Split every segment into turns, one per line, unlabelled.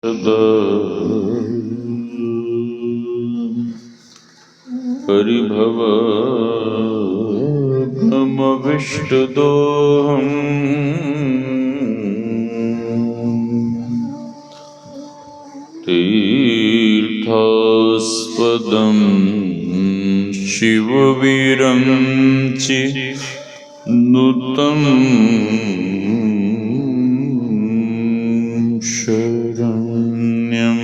परिभवग्नमविष्टदोहम् तीर्थास्पदं शिववीरं चिन्नुतं शरण्यम्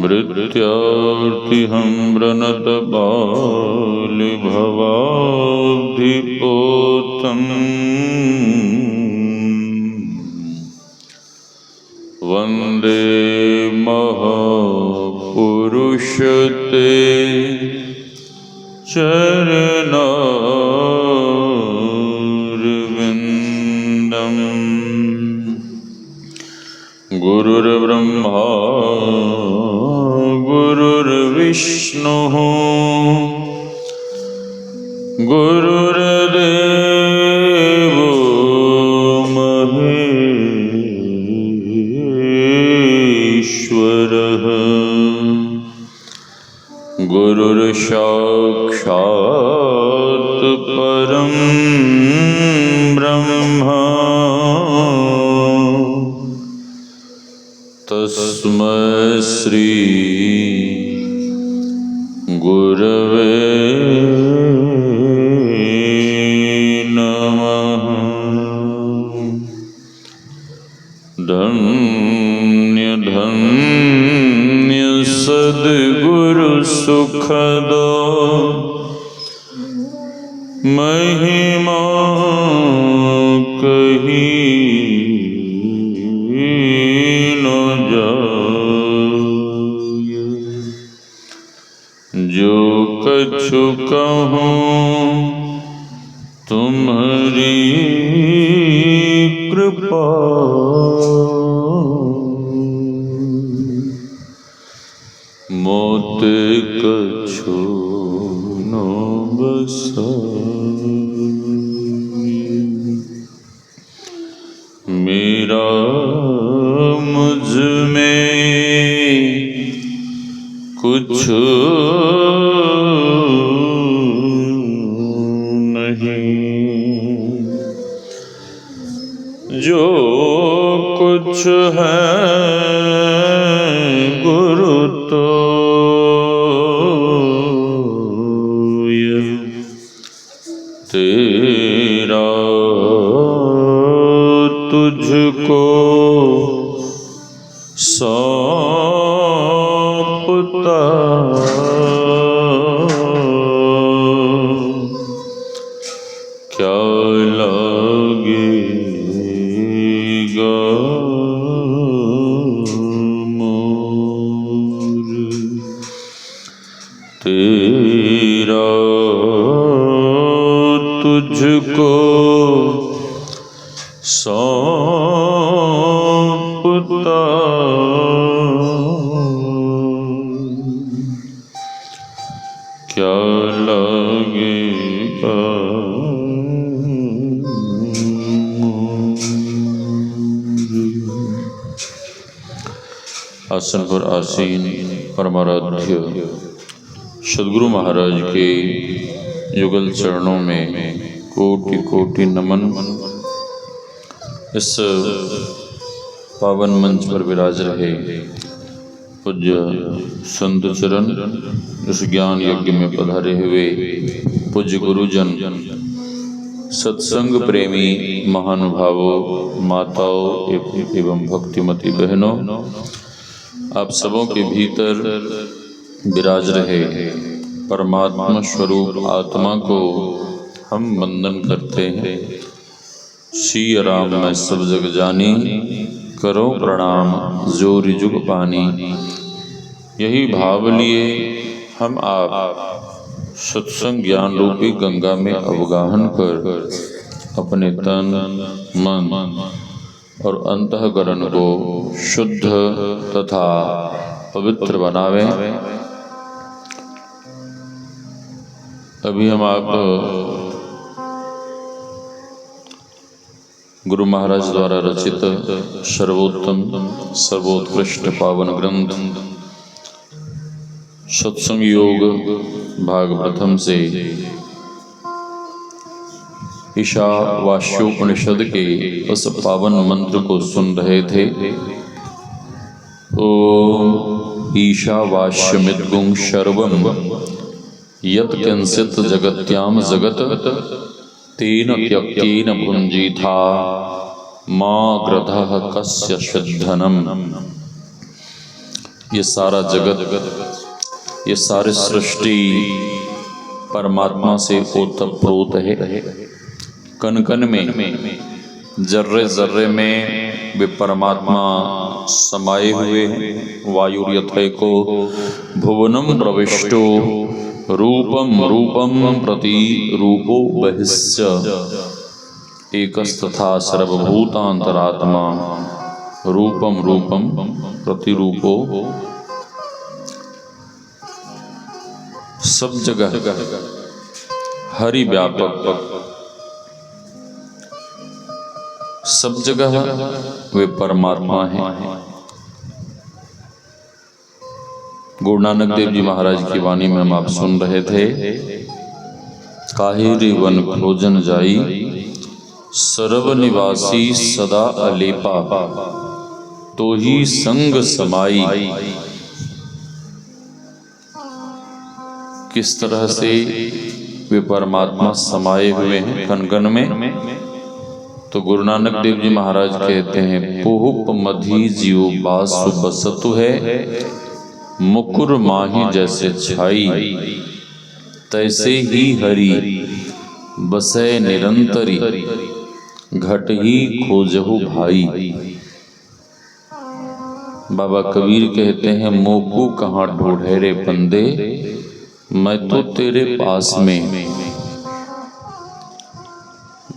मृत्यार्तिहं व्रणतबालिभवाब्धिपोतं वन्दे महापुरुषते चरणारविन्दम्। गुरुर्ब्रह्मा गुरुर्विष्णुः गुरुर्देवो महेश्वरः गुरुर्साक्षात् परं ब्रह्म तस्मै श्री गुरवे नमः। धन्य धन्य सद्गुरु सुखदो महिमा कही जो कछु कहूँ तुम्हारी कृपा मोते कछु न बसाए। मेरा मुझ में कुछ नहीं, जो कुछ है गुरु तो ये तेरा तुझको सौंपता क्या लगेगा मोर। तेरा तुझको सौंपता क्या लगेगा। आसन पर आसीन परमाराध्य सद्गुरु महाराज के युगल चरणों में कोटि कोटि नमन। इस पावन मंच पर विराज रहे पूज्य संत चरण, इस ज्ञान यज्ञ में पधारे हुए पूज्य गुरुजन, सत्संग प्रेमी महानुभावों, माताओं एवं भक्तिमती बहनों, आप सबों के भीतर विराज रहे परमात्मा स्वरूप आत्मा को हम वंदन करते हैं। सिया राम मैं सब जग जानी, करो प्रणाम जोरि जुग पानी। यही भाव लिए हम आप सत्संग ज्ञान रूपी गंगा में अवगाहन कर अपने तन मन और अंतःकरण को शुद्ध तथा पवित्र बनावे। अभी हम आप गुरु महाराज द्वारा रचित सर्वोत्तम सर्वोत्कृष्ट पावन ग्रंथ सत्संग योग भाग प्रथम से ईशावास्योपनिषद के उस पावन मंत्र को सुन रहे थे। ओम ईशावास्यमिद्गुं सर्वं यत् किंचित् जगत्याम जगत तेन त्यक्तेन भुञ्जीथा मा ग्रधः कस्य सिद्धनम। ये सारा जगत, ये सारी सृष्टि परमात्मा से ओतप्रोत है। कण कण में, जर्रे जर्रे में वे परमात्मा समाये हुए हैं। वायुर्यथैको भुवनम प्रविष्टो रूपम रूपम प्रति रूपो बहिश्च एकस्तथा सर्वभूतांतरात्मा रूपम रूपम प्रतिरूपो। सब जगह हरि व्यापक, सब जगह वे परमात्मा हैं। गुरु नानक देव जी महाराज की वाणी में हम आप सुन रहे थे। काहिरी वन खोजन जाई सर्व निवासी सदा अलेपा तो ही संग समाई। किस तरह से वे परमात्मा समाये हुए हैं कण कण में। तो गुरु नानक देव जी महाराज कहते हैं, पोहुप मधी जीव बासु बसतु है मुकुर माही जैसे छाई तैसे ही हरि बसै निरंतरी घट ही खोजहु भाई। बाबा कबीर कहते हैं, मोकू कहाँ ढूंढे रे बंदे मैं तो तेरे पास में।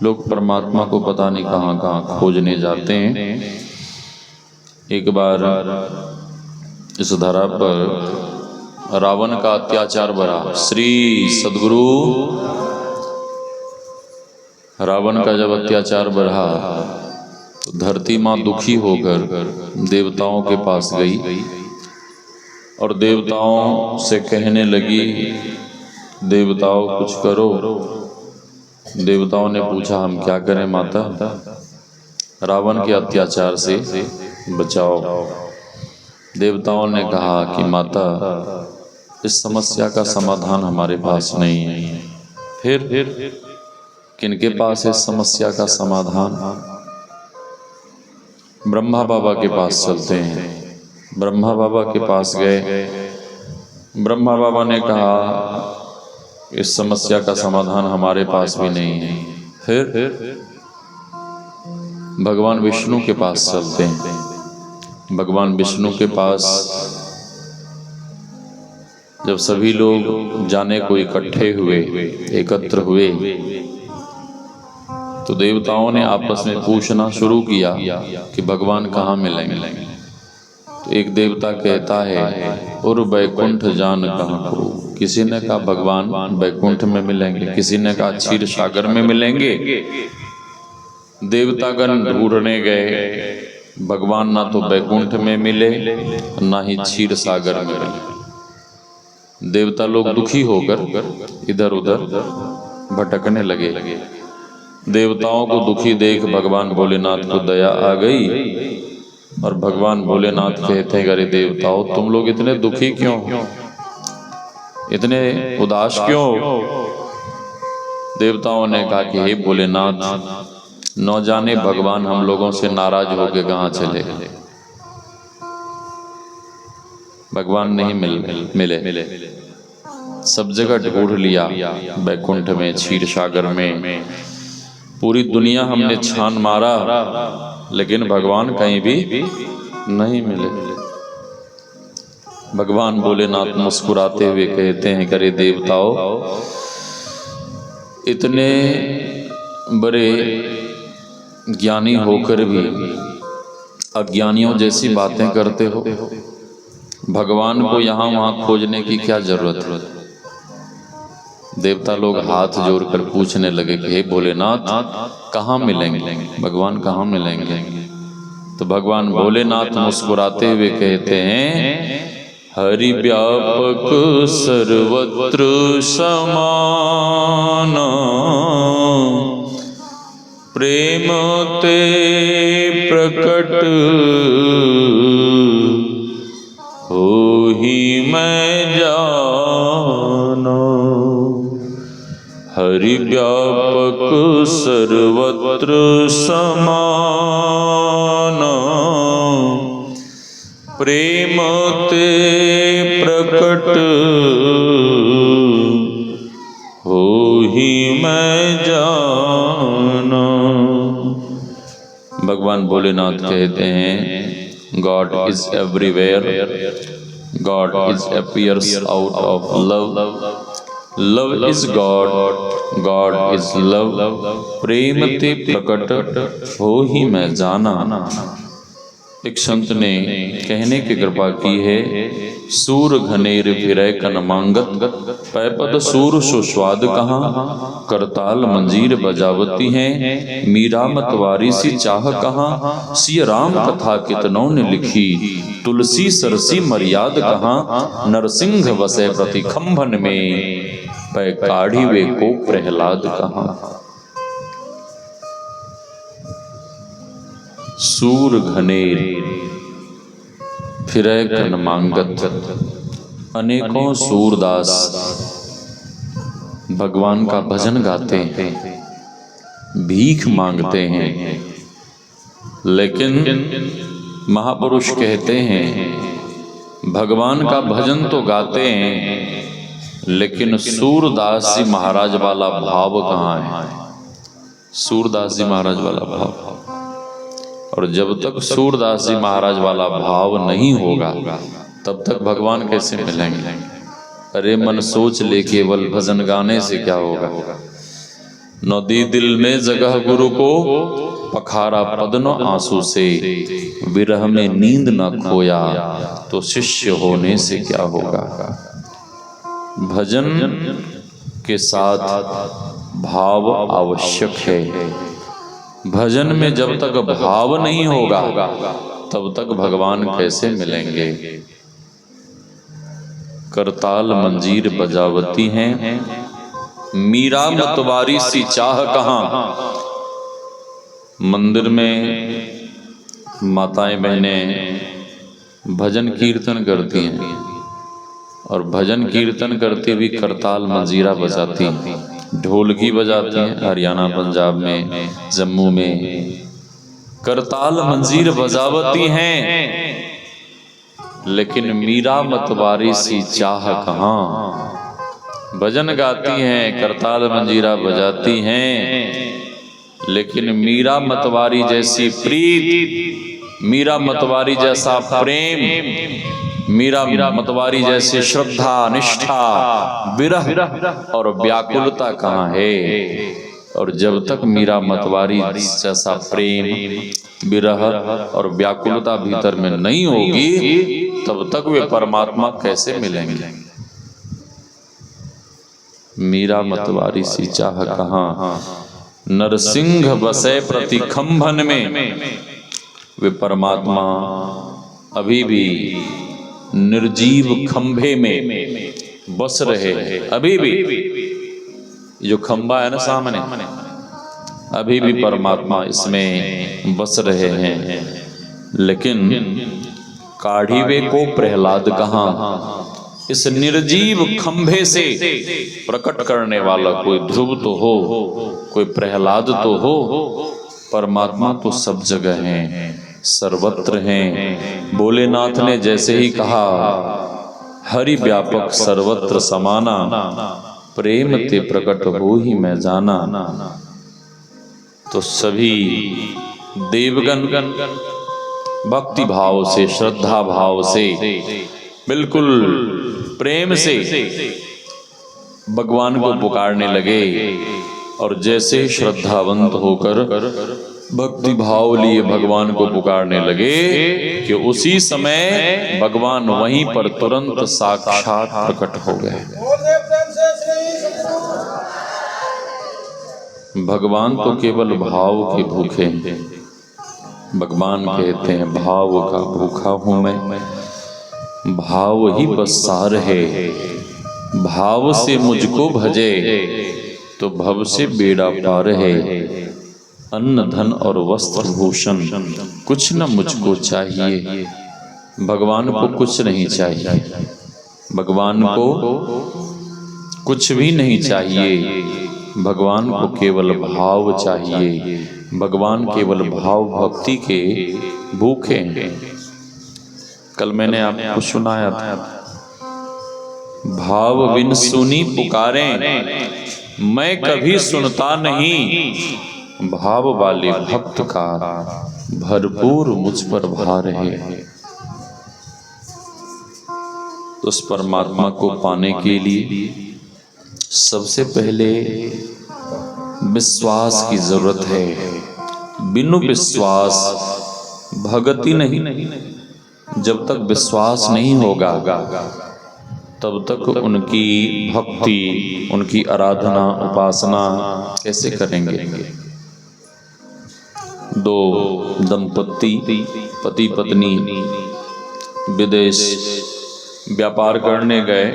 लोग परमात्मा को पता नहीं कहाँ कहाँ खोजने जाते हैं। एक बार इस धरा पर रावण का अत्याचार बढ़ा। श्री सद्गुरु रावण का जब अत्याचार बढ़ा तो धरती माँ दुखी होकर देवताओं के पास गई और देवताओं से कहने लगी, देवताओं कुछ करो। देवताओं ने पूछा, हम क्या करें माता? रावण के अत्याचार से बचाओ। देवताओं ने कहा कि माता, इस समस्या का समाधान हमारे पास नहीं है। फिर किनके पास है समस्या का समाधान? ब्रह्मा बाबा के पास चलते हैं। ब्रह्मा बाबा के पास गए। ब्रह्मा बाबा ने कहा, इस समस्या का समाधान हमारे पास भी नहीं है। फिर भगवान विष्णु के पास चलते हैं। भगवान विष्णु के पास जब सभी लोग जाने को इकट्ठे हुए, एकत्र हुए, तो देवताओं ने आपस में पूछना शुरू किया कि भगवान कहाँ मिलेंगे। तो एक देवता कहता है, और बैकुंठ जान कहाँ को। किसी ने कहा भगवान बैकुंठ में मिलेंगे, किसी ने कहा क्षीर सागर में मिलेंगे। देवतागण ढूंढने गए, भगवान ना तो बैकुंठ में मिले ना ही क्षीर सागर में मिले। देवता लोग दुखी होकर इधर उधर भटकने लगे। देवताओं को दुखी देख भगवान भोलेनाथ को दया आ गई और भगवान भोलेनाथ कहते हैं, अरे देवताओं, तुम लोग इतने दुखी क्यों, इतने उदास क्यों? देवताओं ने कहा कि हे भोलेनाथ, न जाने भगवान हम लोगों से नाराज होकर कहाँ चले। भगवान नहीं मिले। सब जगह ढूंढ लिया, बैकुंठ में, क्षीर सागर में, पूरी दुनिया हमने छान मारा, लेकिन भगवान कहीं भी नहीं मिले। भगवान भोलेनाथ मुस्कुराते हुए कहते हैं, करे देवताओं, इतने बड़े ज्ञानी होकर भी अज्ञानियों जैसी बातें करते हो। भगवान को यहाँ वहाँ खोजने की क्या जरूरत है? देवता लोग हाथ जोड़कर पूछने लगे कि हे भोलेनाथ कहाँ मिलेंगे, भगवान कहाँ मिलेंगे। तो भगवान भोलेनाथ मुस्कुराते हुए कहते हैं, हरि व्यापक सर्वत्र समान, प्रेम ते प्रकट होहि मैं जाना। हरि व्यापक सर्वत्र समान, प्रेम ते प्रकट होहि मैं जाना। भगवान भोलेनाथ कहते हैं, god is everywhere, god is appears out of love, love is god, god is love, प्रेम ते प्रकट हो ही मैं जाना। एक संत ने कहने की कृपा की है, सूर घनेर फिरै कन मांगत, पैपद सूर सुस्वाद कहाँ, करताल मंजीर बजावती हैं, मीरा मतवारी सी चाह कहाँ, सिय राम कथा कितनों ने लिखी, तुलसी सरसी मर्याद कहाँ, नरसिंह बसे प्रति खंभन में, पै काढ़ी वे को प्रहलाद कहाँ। सूर घनेर फिरै कन मांगत, अनेकों सूरदास भगवान का भजन गाते हैं, भीख मांगते हैं, लेकिन महापुरुष कहते हैं भगवान का भजन तो गाते हैं, लेकिन सूरदास जी महाराज वाला भाव कहाँ है। सूरदास जी महाराज वाला भाव, और जब तक सूरदास जी महाराज वाला भाव नहीं होगा तब तक भगवान कैसे मिलेंगे। अरे मन सोच ले केवल भजन गाने से क्या होगा। नदी दिल में जगह गुरु को, पखारा पदन आंसू से, विरह में नींद न खोया तो शिष्य होने से क्या होगा। भजन के साथ भाव आवश्यक है। भजन में जब तक भाव नहीं होगा तब तक भगवान कैसे मिलेंगे। करताल मंजीर बजावती हैं, मीरा मतवारी सी चाह कहाँ। मंदिर में माताएं बहनें भजन कीर्तन करती हैं, और भजन कीर्तन करते हुए करताल मंजीरा बजाती हैं, ढोलकी बजाती हैं। हरियाणा पंजाब में जम्मू में करताल मंजीर बजावती हैं, लेकिन मीरा मतवारी सी चाह कहाँ। भजन गाती हैं, करताल मंजीरा बजाती हैं, लेकिन मीरा मतवारी जैसी प्रीत, मीरा मतवारी जैसा प्रेम, मीरा मतवारी जैसे श्रद्धा निष्ठा विरह और व्याकुलता कहाँ है। और जब तक मीरा मतवारी जैसा प्रेम विरह और व्याकुलता भीतर में नहीं होगी तब तक वे परमात्मा कैसे मिलेंगे। मीरा मतवारी सी चाह कहाँ, नरसिंह बसे प्रति खंभन में। वे परमात्मा अभी भी निर्जीव खंभे में बस रहे हैं। अभी भी जो खंभा है ना सामने, अभी भी परमात्मा इसमें बस रहे हैं। लेकिन काढ़ीवे को प्रहलाद कहाँ। इस निर्जीव खंभे से प्रकट करने वाला कोई ध्रुव तो हो, कोई प्रहलाद तो हो। परमात्मा तो सब जगह है, सर्वत्र हैं। भोलेनाथ ने जैसे ही कहा हरि व्यापक सर्वत्र समाना, प्रेम ते प्रकट हो ही मैं जाना, तो सभी देवगण भक्ति भाव से, श्रद्धा भाव से, बिल्कुल प्रेम से भगवान को पुकारने लगे। और जैसे श्रद्धावंत होकर भक्ति भाव लिए भगवान को पुकारने लगे कि उसी समय भगवान वहीं पर तुरंत साक्षात प्रकट हो गए। भगवान तो केवल भाव के भूखे हैं। भगवान कहते हैं भाव का भूखा हूँ मैं, भाव ही बस सार है। भाव से मुझको भजे तो भव से बेड़ा पार है। अन्न धन और वस्त्र भूषण कुछ न मुझको चाहिए, भगवान को कुछ नहीं चाहिए। भगवान को कुछ भी नहीं चाहिए, भगवान को केवल भाव चाहिए। भगवान केवल भाव भक्ति के भूखे हैं। कल मैंने आपको सुनाया था, भाव बिन सुनी पुकारें मैं कभी सुनता नहीं। भाव वाले भक्त का भरपूर मुझ पर भार है। उस परमात्मा को पाने के लिए सबसे पहले विश्वास की जरूरत है। बिनु विश्वास भगति नहीं। जब तक विश्वास नहीं होगा तब तक उनकी भक्ति, उनकी आराधना, उपासना कैसे करेंगे। दो दंपत्ति पति पत्नी विदेश व्यापार करने गए,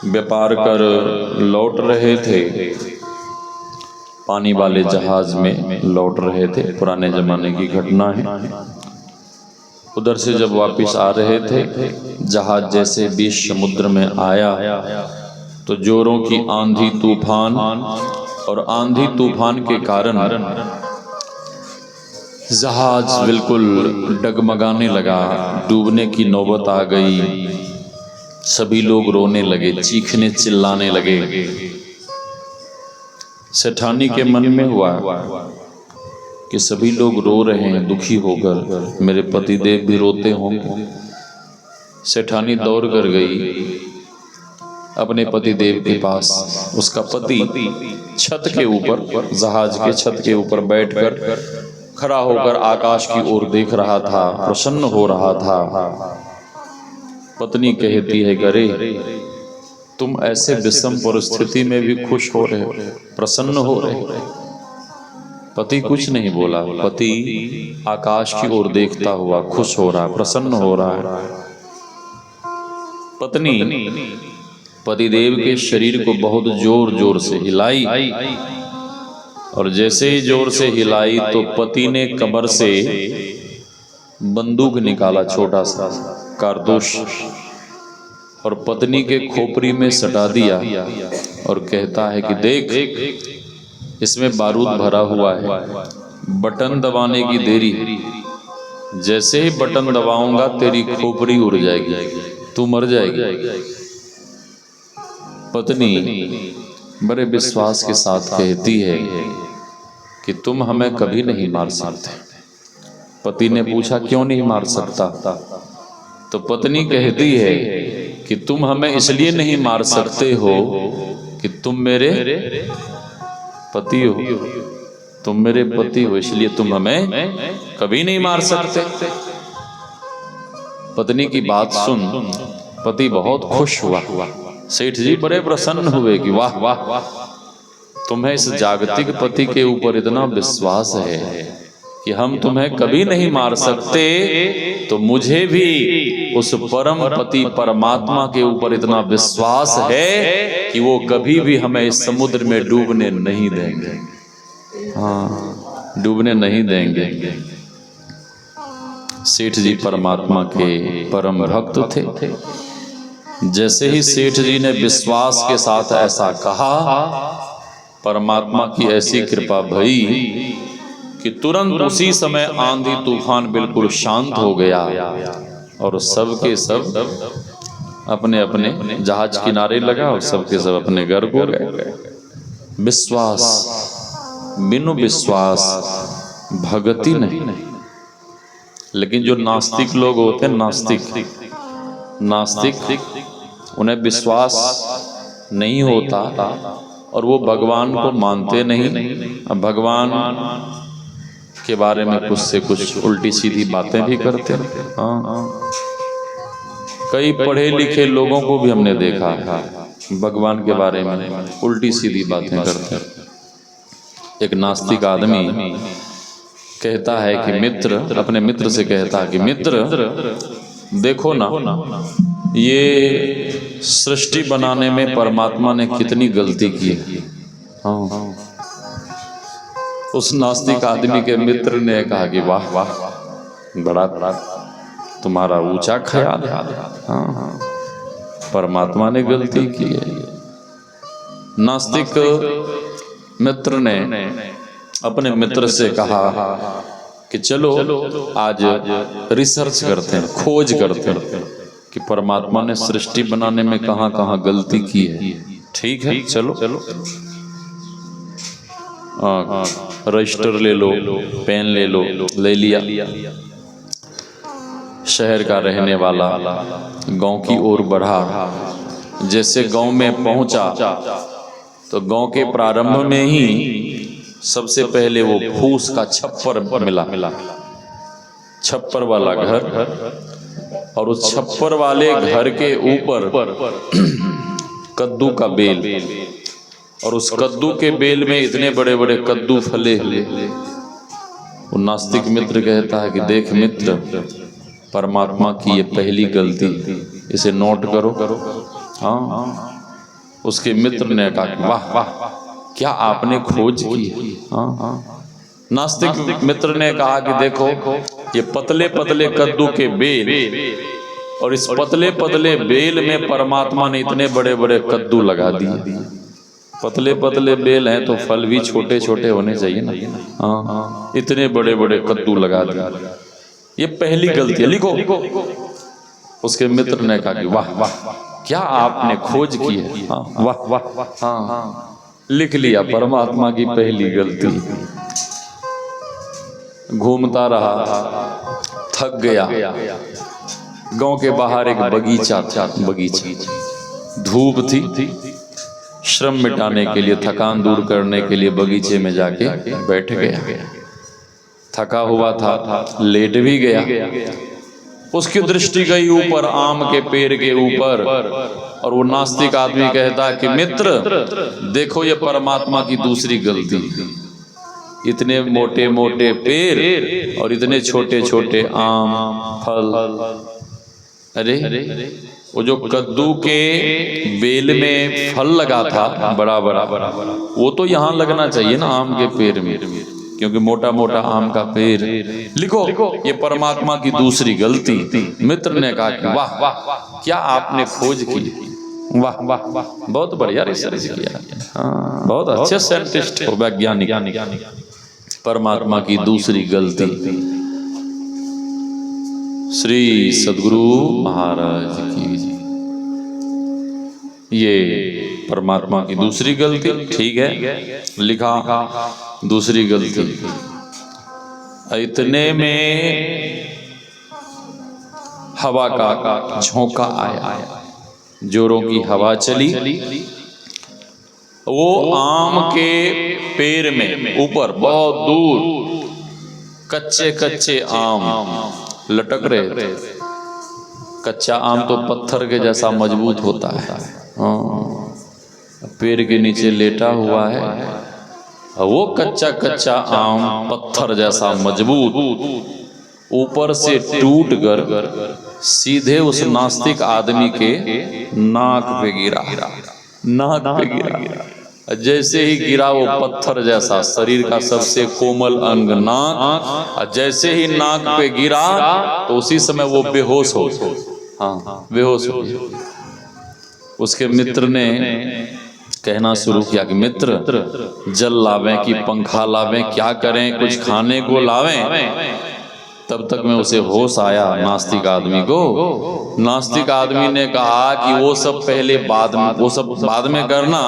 व्यापार कर लौट रहे थे, पानी वाले जहाज में लौट रहे थे। पुराने जमाने की घटना है। उधर से जब वापस आ रहे थे, जहाज जैसे बीच समुद्र में आया तो जोरों की आंधी तूफान, और आंधी तूफान के कारण जहाज बिल्कुल डगमगाने लगा, डूबने की नौबत आ गई। सभी लोग रोने लगे, चीखने चिल्लाने लगे। सेठानी के मन में हुआ कि सभी लोग रो रहे हैं दुखी होकर, मेरे पतिदेव भी रोते होंगे। सेठानी दौड़ कर गई अपने पतिदेव के पास। उसका पति छत के ऊपर, जहाज के छत के ऊपर बैठकर खड़ा होकर आकाश की ओर देख रहा था, प्रसन्न हो रहा था। पत्नी कहती है, अरे तुम ऐसे विषम परिस्थिति में भी खुश हो रहे हो, प्रसन्न हो रहे हो। पति कुछ नहीं बोला। पति आकाश की ओर देखता हुआ खुश हो रहा, प्रसन्न हो रहा है। पत्नी पतिदेव के शरीर को बहुत जोर जोर से हिलाई, और जैसे ही जोर से हिलाई तो पति ने कमर से बंदूक निकाला, छोटा सा कारतूस, और पत्नी के खोपड़ी में सटा दिया और कहता है कि देख इसमें बारूद भरा हुआ है, बटन दबाने की देरी, जैसे ही बटन दबाऊंगा तेरी खोपड़ी उड़ जाएगी, तू मर जाएगी। पत्नी बड़े विश्वास के साथ कहती है कि तुम हमें कभी नहीं मार सकते। पति ने पूछा क्यों नहीं मार सकता, तो पत्नी कहती है कि तुम हमें इसलिए नहीं मार सकते हो कि तुम मेरे पति हो, तुम मेरे पति हो, इसलिए तुम हमें कभी नहीं मार सकते। पत्नी की बात सुन पति बहुत खुश हुआ। सेठ जी बड़े प्रसन्न हुए कि वाह वाह, तुम्हें इस जागतिक पति के ऊपर इतना विश्वास है कि हम तुम्हें कभी नहीं मार सकते, तो मुझे भी उस परम पति परमात्मा के ऊपर इतना विश्वास है कि वो कभी भी हमें इस समुद्र में डूबने नहीं देंगे। हाँ, डूबने नहीं देंगे। सेठ जी परमात्मा के परम भक्त थे। जैसे ही सेठ जी ने विश्वास के साथ ऐसा कहा, परमात्मा की ऐसी कृपा भई कि तुरंत उसी समय आंधी तूफान बिल्कुल शांत हो गया, और सब के सब अपने अपने जहाज किनारे लगा और सब के सब अपने घर को गए। विश्वास, बिनु विश्वास भगति नहीं। लेकिन जो नास्तिक लोग होते हैं, नास्तिक उन्हें विश्वास नहीं होता और वो भगवान को मानते नहीं। अब भगवान के बारे में कुछ से कुछ उल्टी सीधी बातें भी करते हैं। हाँ, कई पढ़े लिखे लोगों को भी हमने देखा है भगवान के बारे में उल्टी सीधी बातें करते हैं। एक नास्तिक आदमी कहता है कि मित्र, अपने मित्र से कहता है कि मित्र देखो ना, ये सृष्टि बनाने में परमात्मा ने कितनी गलती की है। हाँ, उस नास्तिक आदमी के मित्र ने कहा कि वाह वाह, बड़ा तुम्हारा ऊंचा ख्याल है। हाँ, परमात्मा ने गलती की है। नास्तिक मित्र ने अपने मित्र से कहा कि चलो आज रिसर्च करते हैं, खोज करते हैं कि परमात्मा ने सृष्टि बनाने में कहाँ कहाँ गलती की है। ठीक है, चलो रजिस्टर ले लो, पेन ले लो, ले लिया। शहर का रहने वाला गांव की ओर बढ़ा। जैसे गांव में पहुंचा तो गांव के प्रारंभ में ही सबसे पहले वो फूस का छप्पर मिला, छप्पर वाला घर, और उस छप्पर वाले घर के ऊपर कद्दू का बेल, और उस कद्दू के बेल में इतने बड़े बड़े कद्दू फले हुए। वो नास्तिक मित्र कहता है कि देख मित्र, परमात्मा की ये पहली गलती, इसे नोट करो। हाँ, उसके मित्र ने कहा वाह वाह, क्या आपने खोज की। हाँ, नास्तिक मित्र ने कहा कि देखो, ये पतले पतले कद्दू के बेल, और इस पतले पतले बेल में परमात्मा ने इतने बड़े बड़े कद्दू लगा दिए। पतले पतले बेल हैं तो फल भी छोटे छोटे होने चाहिए ना। हाँ, इतने बड़े बड़े कद्दू लगा दिए, ये पहली गलती है, लिखो। उसके मित्र ने कहा कि वाह वाह, क्या आपने खोज की है। हाँ, वाह वाह, हाँ, लिख लिया, परमात्मा की पहली गलती। घूमता रहा, थक गया। गांव के बाहर एक बगीचा था, धूप थी। श्रम मिटाने के लिए, थकान दूर करने के लिए बगीचे में जाके बैठ गया। थका हुआ था, लेट भी गया। उसकी दृष्टि गई ऊपर, आम के पेड़ के ऊपर, और वो नास्तिक आदमी कहता है कि मित्र देखो, ये परमात्मा की दूसरी गलती। इतने मोटे मोटे पेड़ और इतने छोटे छोटे आम, फल। अरे वो जो कद्दू के बेल में फल लगा था बड़ा बड़ा, वो तो यहाँ लगना चाहिए ना, आम के पेड़ में, क्योंकि मोटा मोटा आम का पेड़। लिखो, ये परमात्मा की दूसरी गलती। मित्र ने कहा कि वाह वाह, क्या आपने खोज की। वाह वाह, बहुत बढ़िया रिसर्च किया। हाँ, बहुत अच्छे साइंटिस्ट हो, वैज्ञानिक। परमात्मा की दूसरी गलती। श्री सद्गुरु महाराज की जी। ये परमात्मा की दूसरी गलती, ठीक है, लिखा दूसरी गलती। इतने में हवा का झोंका आया, जोरों की हवा चली। वो आम के पेड़ में ऊपर बहुत दूर कच्चे कच्चे आम लटक रहे थे। कच्चा आम तो पत्थर के जैसा मजबूत होता है। पेड़ के नीचे लेटा हुआ है, वो कच्चा कच्चा आम पत्थर जैसा मजबूत ऊपर से टूट कर सीधे उस नास्तिक आदमी के नाक पे गिरा। नाक पे गिरा, जैसे ही गिरा वो पत्थर जैसा शरीर का सबसे कोमल अंग नाक, जैसे ही नाक पे गिरा तो उसी समय वो बेहोश हो। हाँ, बेहोश हो। उसके मित्र ने कहना शुरू किया कि मित्र, जल लावें कि पंखा लावें, क्या करें, कुछ खाने को लावें। तब तक में उसे होश आया नास्तिक आदमी को। नास्तिक आदमी ने कहा कि वो सब पहले बाद में, वो सब बाद में करना,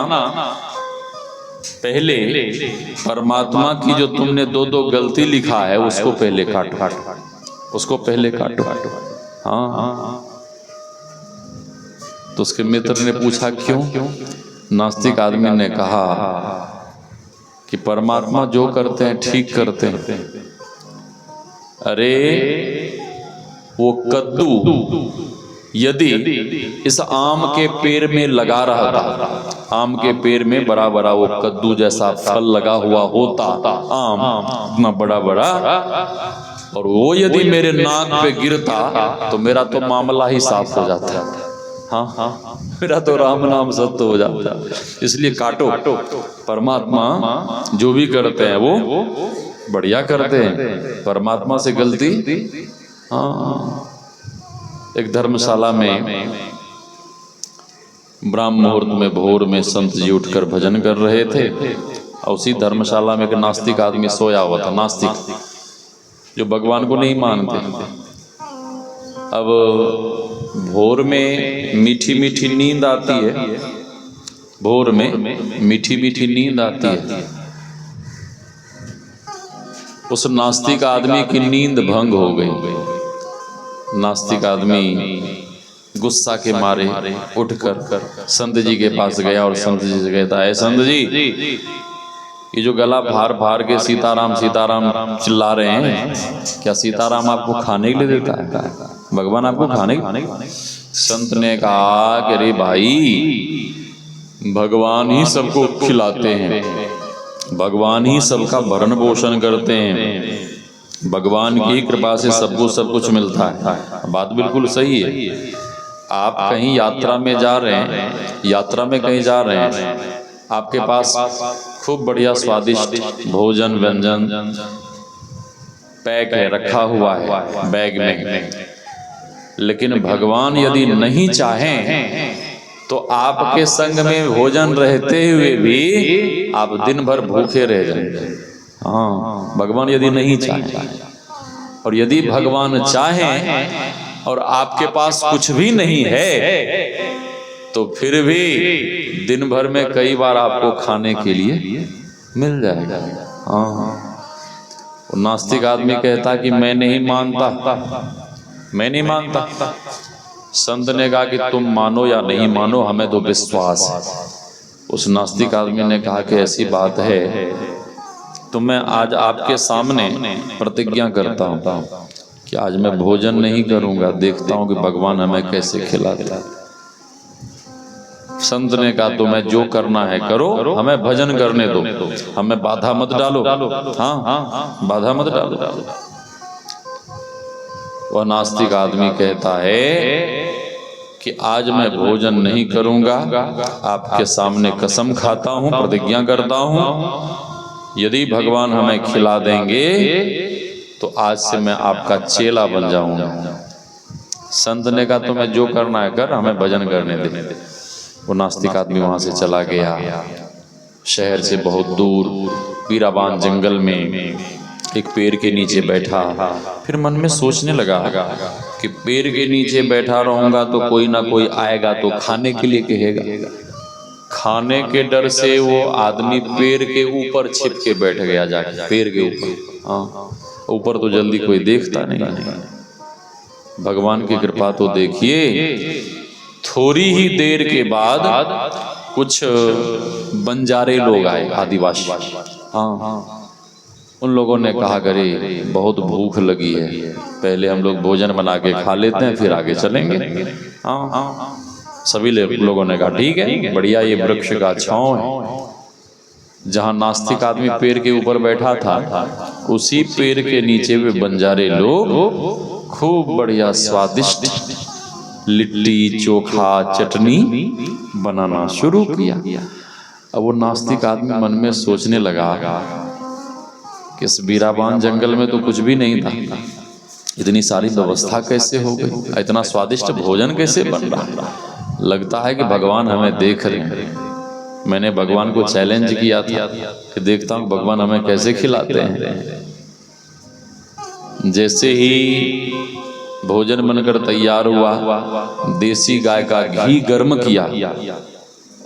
पहले परमात्मा की जो तुमने दो दो गलती लिखा है उसको पहले काटो, उसको पहले काटो। हाँ, तो उसके मित्र ने पूछा क्यों। नास्तिक आदमी ने कहा कि परमात्मा जो करते हैं ठीक करते हैं। अरे वो कद्दू यदि इस आम के पेड़ में लगा रहा था, आम के पेड़ में बड़ा बड़ा वो कद्दू जैसा फल लगा हुआ होता, आम इतना बड़ा बड़ा, और वो यदि मेरे नाक पे गिरता तो मेरा तो मामला ही साफ हो जाता। हाँ, मेरा तो राम नाम सत्य हो जाता। इसलिए काटो, परमात्मा जो भी करते हैं वो बढ़िया करते हैं, परमात्मा से गलती। हाँ, एक धर्मशाला में ब्राह्म मुहूर्त में भोर में संत जी उठकर भजन कर रहे थे, और उसी धर्मशाला में एक नास्तिक आदमी सोया हुआ था, नास्तिक जो भगवान को नहीं मानते। अब भोर में मीठी मीठी नींद आती है, भोर में मीठी मीठी नींद आती है। उस नास्तिक आदमी की नींद भंग हो गई। नास्तिक आदमी गुस्सा के मारे उठकर संत जी के पास गया और संत जी से कहता है, संत जी ये जो गला फाड़ फाड़ के सीताराम सीताराम चिल्ला रहे हैं, क्या सीताराम आपको खाने के लिए देता है? भगवान आपको खाने? संत ने कहा कि अरे भाई, भगवान ही सबको खिलाते हैं, भगवान ही सबका भरण पोषण करते हैं, भगवान की कृपा से सबको सब कुछ मिलता है। बात बिल्कुल सही है। आप कहीं यात्रा में जा रहे हैं, यात्रा में कहीं जा रहे हैं, आपके पास खूब बढ़िया स्वादिष्ट भोजन व्यंजन पैक है, रखा हुआ है बैग में, लेकिन भगवान यदि नहीं चाहें तो आपके संग में भोजन रहते हुए भी आप दिन भर भूखे रह जाएंगे। हाँ, भगवान यदि नहीं चाहें, और यदि भगवान चाहें और आपके पास कुछ भी नहीं है तो फिर भी दिन भर में कई बार आपको खाने के लिए मिल जाएगा। हाँ, नास्तिक आदमी कहता कि मैं नहीं मानता, मैं नहीं मानता। संत ने कहा कि तुम मानो या नहीं मानो, हमें तो विश्वास है। उस नास्तिक आदमी ने कहा कि ऐसी बात है तो मैं आज आपके सामने प्रतिज्ञा करता हूँ कि आज मैं भोजन नहीं करूंगा, देखता हूँ कि भगवान हमें कैसे खिलाता है। संत ने कहा तो मैं जो करना है करो, हमें भजन करने दो, हमें बाधा मत डालो। हाँ, बाधा मत डालो। वह नास्तिक आदमी कहता है कि आज मैं भोजन नहीं करूंगा, आपके सामने कसम खाता हूं, प्रतिज्ञा करता हूं, यदि भगवान हमें खिला देंगे तो आज से मैं आपका चेला बन जाऊंगा। संत ने कहा तो मैं जो करना है कर, हमें भजन करने दे। वो नास्तिक आदमी वहां से चला गया। शहर से बहुत दूर बीराबान जंगल में एक पेड़ के नीचे बैठा। फिर मन में सोचने लगा कि पेड़ के नीचे बैठा रहूंगा तो कोई ना कोई आएगा तो खाने के लिए कहेगा। खाने के डर से वो आदमी पेड़ के ऊपर छिप के बैठ गया, जाके पेड़ के ऊपर। हाँ, ऊपर तो जल्दी कोई देखता नहीं। भगवान की कृपा तो देखिए, थोड़ी ही देर के बाद कुछ बंजारे लोग आए, आदिवासी। हाँ, उन लोगों ने कहा करे बहुत भूख लगी है, पहले हम लोग भोजन बना के खा लेते हैं फिर आगे चलेंगे। हाँ, सभी लोगों ने कहा ठीक है, बढ़िया, ये वृक्ष का छांव है। जहाँ नास्तिक आदमी पेड़ के ऊपर बैठा था, उसी पेड़ के नीचे वे बंजारे लोग खूब बढ़िया स्वादिष्ट लिट्टी चोखा चटनी बनाना शुरू किया। अब वो नास्तिक आदमी मन में सोचने लगा कि इस बीराबान जंगल में तो कुछ भी नहीं था, इतनी सारी व्यवस्था कैसे हो गई, इतना स्वादिष्ट भोजन कैसे बन रहा। लगता है कि भगवान हमें देख रहे हैं। मैंने भगवान को चैलेंज किया था कि देखता हूँ भगवान हमें कैसे खिलाते हैं। जैसे ही भोजन बनकर तैयार हुआ, देसी गाय का घी गर्म किया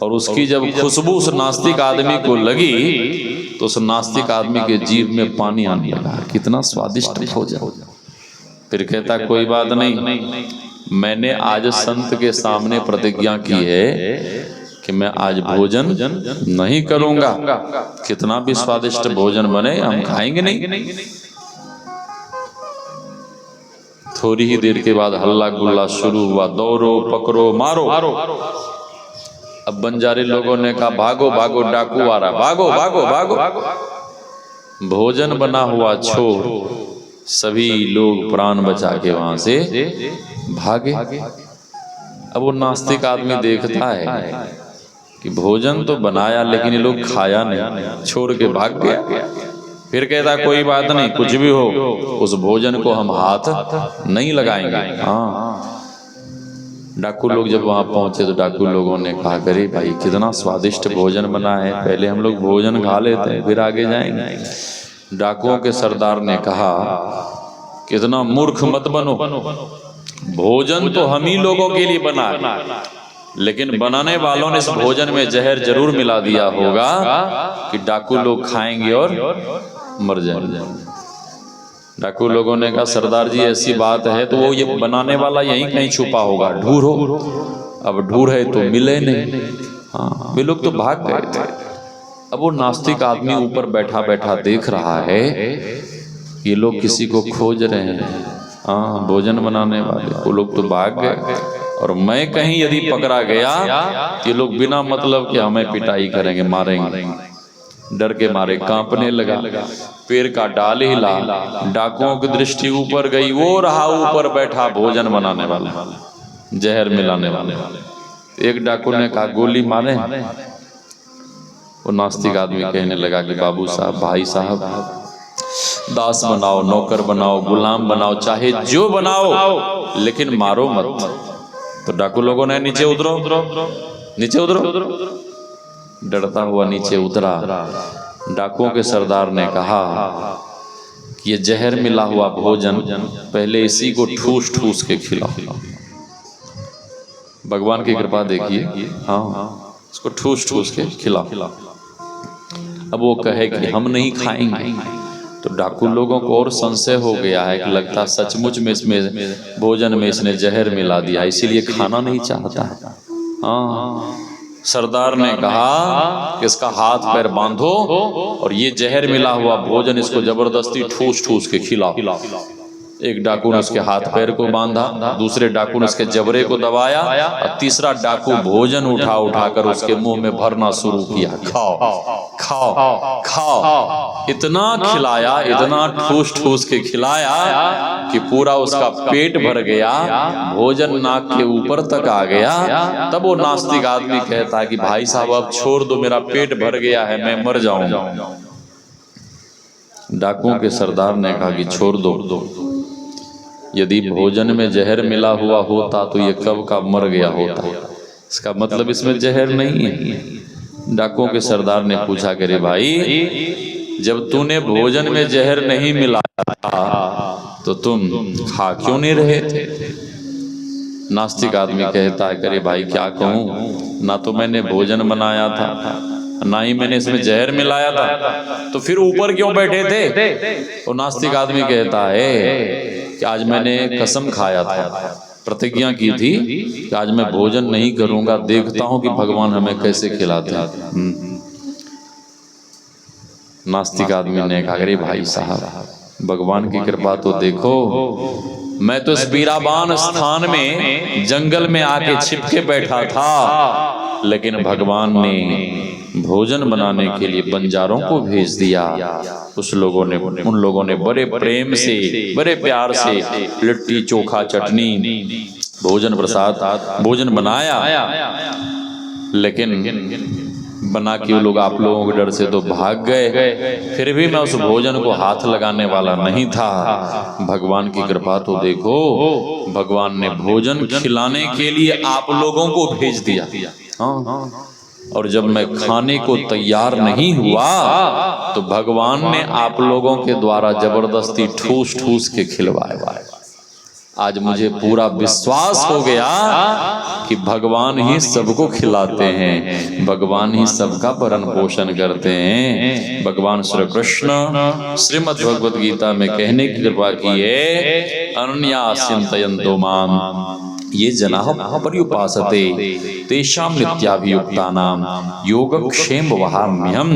और उसकी जब खुशबू उस नास्तिक आदमी को लगी तो उस नास्तिक आदमी के जीभ में पानी आने लगा। कितना स्वादिष्ट भोजन। फिर कहता कोई बात नहीं, मैंने आज संत के सामने प्रतिज्ञा की है कि मैं आज भोजन नहीं करूंगा, कितना भी स्वादिष्ट भोजन बने हम खाएंगे नहीं। थोड़ी ही देर के बाद हल्ला गुल्ला शुरू हुआ, दौड़ो पकड़ो मारो। अब बंजारे लोगों ने कहा भागो भागो डाकू आ रहा, भागो भागो भागो। भोजन बना हुआ छोड़ सभी लोग प्राण बचा के वहां से भागे। अब वो नास्तिक आदमी देखता है कि भोजन तो बनाया लेकिन ये लोग खाया नहीं, छोड़ के भाग गया। फिर कहता कोई बात नहीं, कुछ भी हो उस भोजन को हम हाथ नहीं लगाएंगे। हाँ, डाकू लोग जब वहां पहुंचे तो डाकू लोगों ने कहा करे भाई कितना स्वादिष्ट भोजन बना है, पहले हम लोग भोजन खा लेते हैं फिर आगे जाएंगे। डाकुओं के सरदार ने कहा कितना मूर्ख मत बनो, भोजन तो हम ही लोगों के लिए बना है, लेकिन बनाने वालों ने इस भोजन में जहर जरूर मिला दिया होगा कि डाकू लोग खाएंगे और मर जाएंगे। डाकू लोगों ने कहा सरदार जी ऐसी बात है तो वो ये बनाने वाला यहीं कहीं छुपा होगा, ढूंढो। अब ढूंढे तो मिले नहीं। हाँ, वे लोग तो भाग गए थे। अब वो नास्तिक आदमी ऊपर बैठा बैठा देख रहा है ये लोग किसी को खोज रहे हैं। हाँ, भोजन बनाने वाले वो लोग तो भाग गए और मैं कहीं यदि पकड़ा गया ये लोग बिना मतलब के हमें पिटाई करेंगे, मारेंगे। डर के मारे कांपने लगा, पैर का डाल हिला। डाकुओं की दृष्टि ऊपर गई, वो रहा ऊपर बैठा भोजन बनाने वाला, जहर मिलाने वाले। एक डाकू ने कहा गोली मारे। वो नास्तिक आदमी कहने लगा कि बाबू साहब, भाई साहब, दास बनाओ, नौकर बनाओ, गुलाम बनाओ, चाहे जो बनाओ, लेकिन मारो मत। तो डाकू लोगों ने नीचे उतरो, नीचे उतरो। डरता हुआ नीचे उतरा। डाकुओं के सरदार ने कहा कि ये जहर मिला हुआ भोजन पहले इसी को ठूस ठूस के खिलाओ। भगवान की कृपा देखिए, हाँ, इसको ठूस ठूस के खिलाओ। अब वो कहे कि हम नहीं खाएंगे तो डाकू लोगों को और संशय हो गया है कि लगता सचमुच में इसमें भोजन में इसने जहर मिला दिया, इसीलिए खाना नहीं चाहता। हाँ, सरदार ने कहा कि इसका हाथ पैर बांधो और ये जहर मिला हुआ भोजन इसको जबरदस्ती ठूस ठूस के खिलाओ। एक डाकू ने उसके हाथ पैर को बांधा, दूसरे डाकू ने उसके जबड़े को दबाया और तीसरा डाकू भोजन उठा उठाकर उसके मुंह में भरना शुरू किया। खाओ खाओ खाओ। इतना खिलाया, इतना ठूस ठूस के खिलाया कि पूरा उसका पेट भर गया, भोजन नाक के ऊपर तक आ गया। तब वो नास्तिक आदमी कहता है कि भाई साहब अब छोड़ दो, मेरा पेट भर गया है, मैं मर जाऊंगा। डाकुओं के सरदार ने कहा कि छोड़ दो, यदि भोजन में जहर मिला हुआ होता तो ये कब का मर गया होता, इसका मतलब इसमें जहर नहीं है। डाकुओं के सरदार ने पूछा कि रे भाई, जब तूने भोजन में जहर नहीं मिलाया था तो तुम खा क्यों नहीं रहे थे? नास्तिक आदमी कहता है करे भाई क्या कहूँ, ना तो मैंने भोजन बनाया था ना ही मैंने इसमें जहर मिलाया था, तो फिर ऊपर क्यों बैठे थे? और नास्तिक आदमी कहता है कि आज मैंने कसम खाया था, प्रतिज्ञा की थी कि आज मैं भोजन नहीं करूंगा, देखता हूं कि भगवान हमें कैसे खिलाते हैं। नास्तिक आदमी ने कहा अरे भाई साहब, भगवान की कृपा तो देखो, मैं तो इस बीराबान स्थान में जंगल में आके छिपके बैठा था, लेकिन भगवान ने भोजन बनाने के लिए बंजारों को भेज दिया। उन लोगों ने बड़े प्रेम से, बड़े प्यार से लिट्टी चोखा चटनी भोजन प्रसाद भोजन बनाया, लेकिन बना के वो लोग आप लोगों के डर से तो भाग गए। फिर भी मैं उस भोजन को हाथ लगाने वाला नहीं था। भगवान की कृपा तो देखो, भगवान ने भोजन खिलाने के लिए आप लोगों को भेज दिया। हाँ, और जब मैं खाने को तैयार नहीं हुआ तो भगवान ने आप लोगों के द्वारा जबरदस्ती ठूस ठूस के खिलवाया। आज मुझे पूरा विश्वास हो गया कि भगवान ही सबको खिलाते हैं, भगवान ही सबका भरण पोषण करते हैं। भगवान श्री कृष्ण श्रीमद् भगवद गीता में कहने की कृपा की है, अनन्या चिंतयन्तो माम ये जनाः पर्युपासते तेषां नित्याभियुक्तानां योगक्षेम वहाम्यहम्।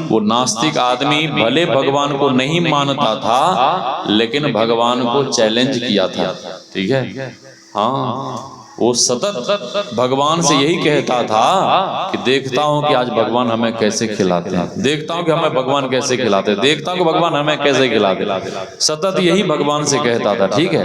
वो नास्तिक आदमी भले भगवान को नहीं मानता था, लेकिन भगवान को चैलेंज किया था। ठीक है, हाँ, वो सतत भगवान से यही कहता था कि देखता हूं कि आज भगवान हमें कैसे खिलाते हैं, देखता हूं कि हमें भगवान कैसे खिलाते, देखता हूं कि भगवान हमें कैसे खिलाते। सतत यही भगवान से कहता था। ठीक है,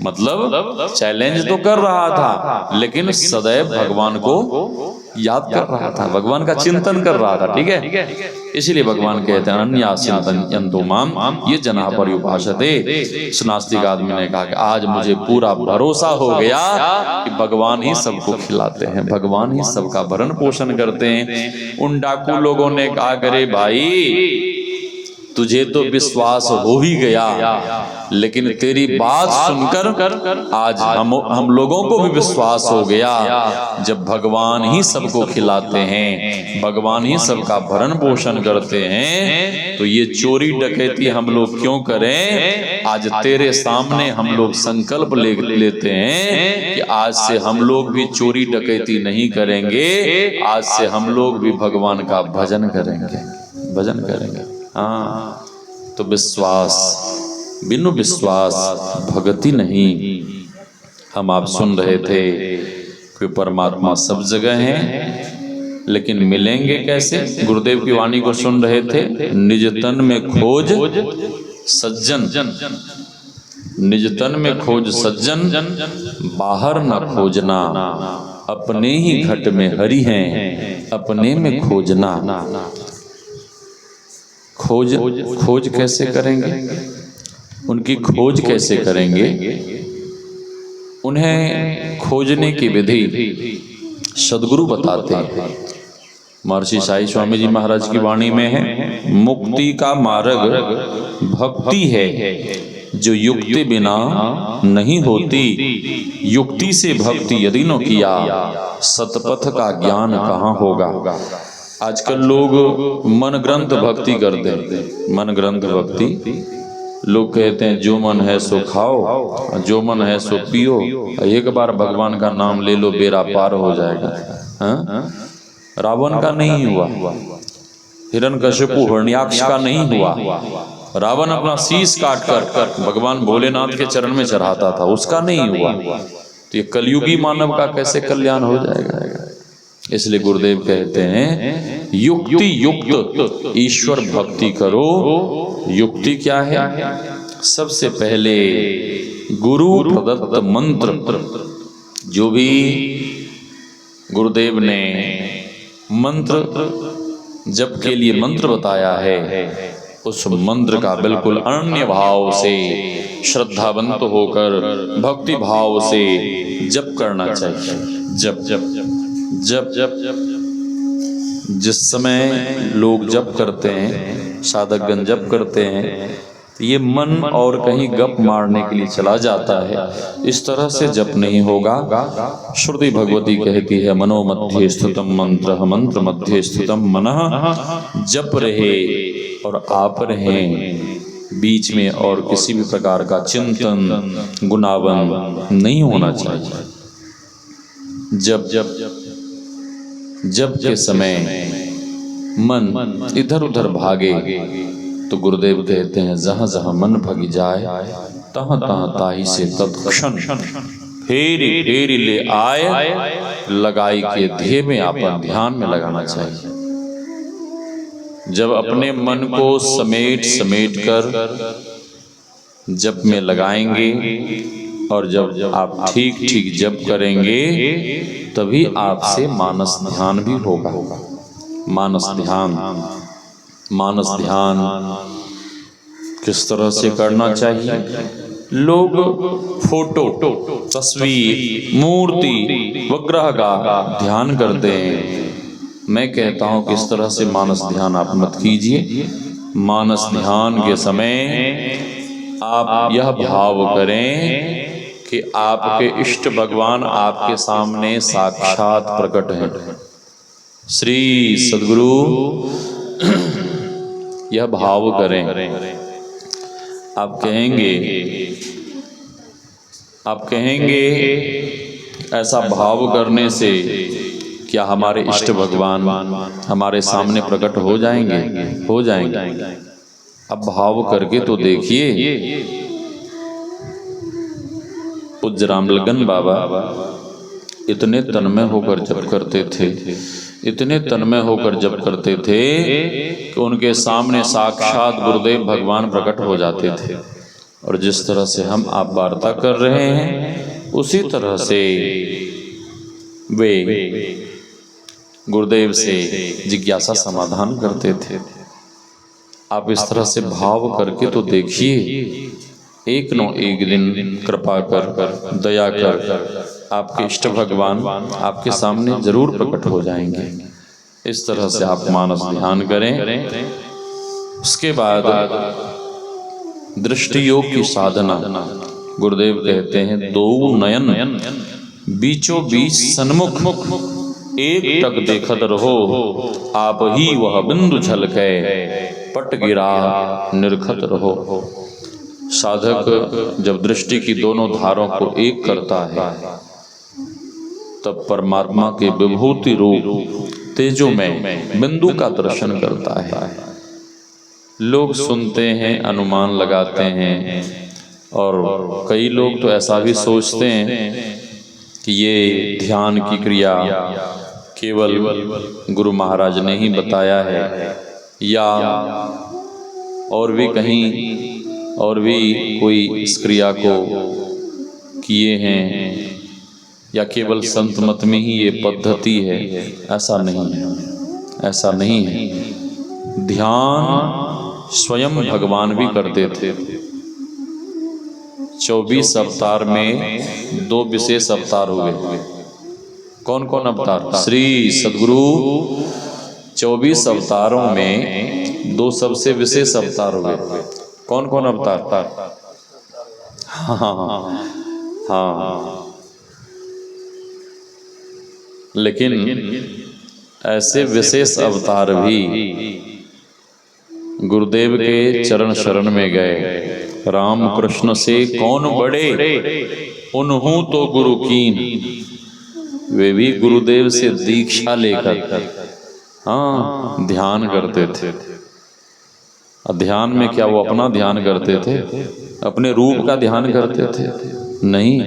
मतलब चैलेंज तो कर रहा था, लेकिन सदैव भगवान को याद कर रहा था, भगवान का चिंतन कर रहा था। ठीक है, इसीलिए भगवान कहते हैं अन्या चिंतयन्तो माम ये जनाः पर्युपासते। नास्तिक आदमी ने कहा कि आज मुझे पूरा भरोसा हो गया कि भगवान ही सबको खिलाते हैं, भगवान ही सबका भरण पोषण करते हैं। उन डाकू लोगों ने कहा करे भाई तुझे तो विश्वास हो ही गया, लेकिन तेरी बात सुनकर आज हम लोगों को भी विश्वास हो गया। जब भगवान ही सबको खिलाते हैं, भगवान ही सबका भरण पोषण करते हैं, तो ये चोरी डकैती हम लोग क्यों करें। आज तेरे सामने हम लोग संकल्प लेते हैं कि आज से हम लोग भी चोरी डकैती नहीं करेंगे, आज से हम लोग भी भगवान का भजन करेंगे, भजन करेंगे। हाँ, तो विश्वास, बिनु विश्वास भगति नहीं। हम आप सुन रहे थे कि परमात्मा सब जगह हैं, लेकिन मिलेंगे कैसे। गुरुदेव की वाणी को सुन रहे थे, निज तन में खोज सज्जन, निज तन में खोज सज्जन, बाहर न खोजना, अपने ही घट में हरि हैं, अपने में खोजना। खोज कैसे करेंगे, उनकी खोज कैसे करेंगे, उन्हें खोजने की विधि सदगुरु बताते हैं। महर्षि साई स्वामी जी महाराज की वाणी में है, मुक्ति का मार्ग भक्ति है, जो युक्ति बिना नहीं होती, युक्ति से भक्ति यदि न किया, सतपथ का ज्ञान कहाँ होगा। आजकल लोग मन ग्रंथ भक्ति करते हैं, मन ग्रंथ भक्ति। लोग कहते हैं जो मन है सो खाओ, जो मन है सो पियो, एक बार भगवान का नाम ले लो बेड़ा पार हो जाएगा। हाँ? रावण का नहीं हुआ, हिरण्यकशिपु हिरण्याक्ष का नहीं हुआ। रावण अपना शीश काट कर भगवान भोलेनाथ के चरण में चढ़ाता था, उसका नहीं हुआ। तो ये कलयुगी मानव का कैसे कल्याण हो जाएगा। इसलिए गुरुदेव कहते हैं युक्ति युक्त ईश्वर भक्ति करो। युक्ति क्या है, सबसे पहले गुरु प्रदत्त मंत्र, जो भी गुरुदेव ने मंत्र जप के लिए मंत्र बताया है, उस मंत्र का बिल्कुल अनन्य भाव से, श्रद्धावंत होकर, भक्ति भाव से जप करना चाहिए। जप जप जप जप जिस समय लोग जप करते हैं, साधकगण जप करते हैं, तो ये मन और कहीं गप मारने के लिए चला जाता है। इस तरह से जप नहीं होगा। श्रुति भगवती कहती है, मनो मध्ये स्थितम मंत्र, मंत्र मध्ये स्थितम मनः। जप रहे और आप रहें, बीच में और किसी भी प्रकार का चिंतन गुनावन नहीं होना चाहिए। जब के समय मन इधर उधर भागे तो गुरुदेव कहते हैं, जहाँ जहाँ मन भग जाए तहाँ तहाँ ताही से तत्क्षण फेरी फेरी ले आए, लगाई के ध्येय में अपन ध्यान में लगाना चाहिए। जब अपने मन को समेट कर जप में लगाएंगे और जब आप ठीक ठीक जप करेंगे, तभी आपसे मानस ध्यान भी होगा। मानस ध्यान किस तरह से करना चाहिए। लोग फोटो, तस्वीर, मूर्ति, विग्रह का ध्यान करते हैं। मैं कहता हूं कि इस तरह से मानस ध्यान आप मत कीजिए। मानस ध्यान के समय आप यह भाव करें कि आपके इष्ट भगवान आपके सामने साक्षात प्रकट हैं। श्री सद्गुरु यह भाव करें। आप कहेंगे ऐसा भाव करने से क्या हमारे इष्ट भगवान हमारे सामने प्रकट हो जाएंगे? हो जाएंगे। अब भाव करके तो देखिए, पूज्य रामलगन बाबा इतने तन्मय होकर जप करते थे, इतने तन्मय होकर जप करते थे कि उनके सामने साक्षात गुरुदेव भगवान प्रकट हो जाते थे। और जिस तरह से हम आप वार्ता कर रहे हैं उसी तरह से वे गुरुदेव से जिज्ञासा समाधान करते थे। आप इस तरह से भाव करके तो देखिए, एक न एक दिन कृपा कर दया कर आपके इष्ट भगवान आपके सामने जरूर प्रकट हो जाएंगे। इस तरह से आप मानस ध्यान करें। उसके बाद दृष्टि योग की साधना, गुरुदेव कहते हैं दो नयन बीचों बीच सन्मुख, एक टक देखत रहो, आप ही वह बिंदु झलके, पट गिरा निरखत रहो। साधक जब दृष्टि की दोनों धारों को एक करता है तब परमात्मा के विभूति रूप तेजो में बिंदु का दर्शन करता है। लोग सुनते हैं, अनुमान लगाते हैं, और कई लोग तो ऐसा भी सोचते हैं कि ये ध्यान की क्रिया केवल गुरु महाराज ने ही बताया है, या और भी कहीं और भी कोई इस क्रिया को किए हैं, या केवल संत मत में ही ये पद्धति है। ऐसा नहीं है, ऐसा नहीं है। ध्यान स्वयं भगवान भी करते थे। 24 अवतार में 2 विशेष अवतार हुए। कौन कौन अवतार? श्री सद्गुरु 24 अवतारों में 2 सबसे विशेष अवतार हुए। कौन कौन अवतार? हाँ, लेकिन ऐसे विशेष अवतार भी गुरुदेव के चरण शरण में गए। राम कृष्ण से कौन बड़े, उन्हों तो गुरु कीन। वे भी गुरुदेव से दीक्षा लेकर हाँ ध्यान करते थे। ध्यान में क्या वो अपना ध्यान करते थे, अपने रूप का ध्यान करते थे? नहीं।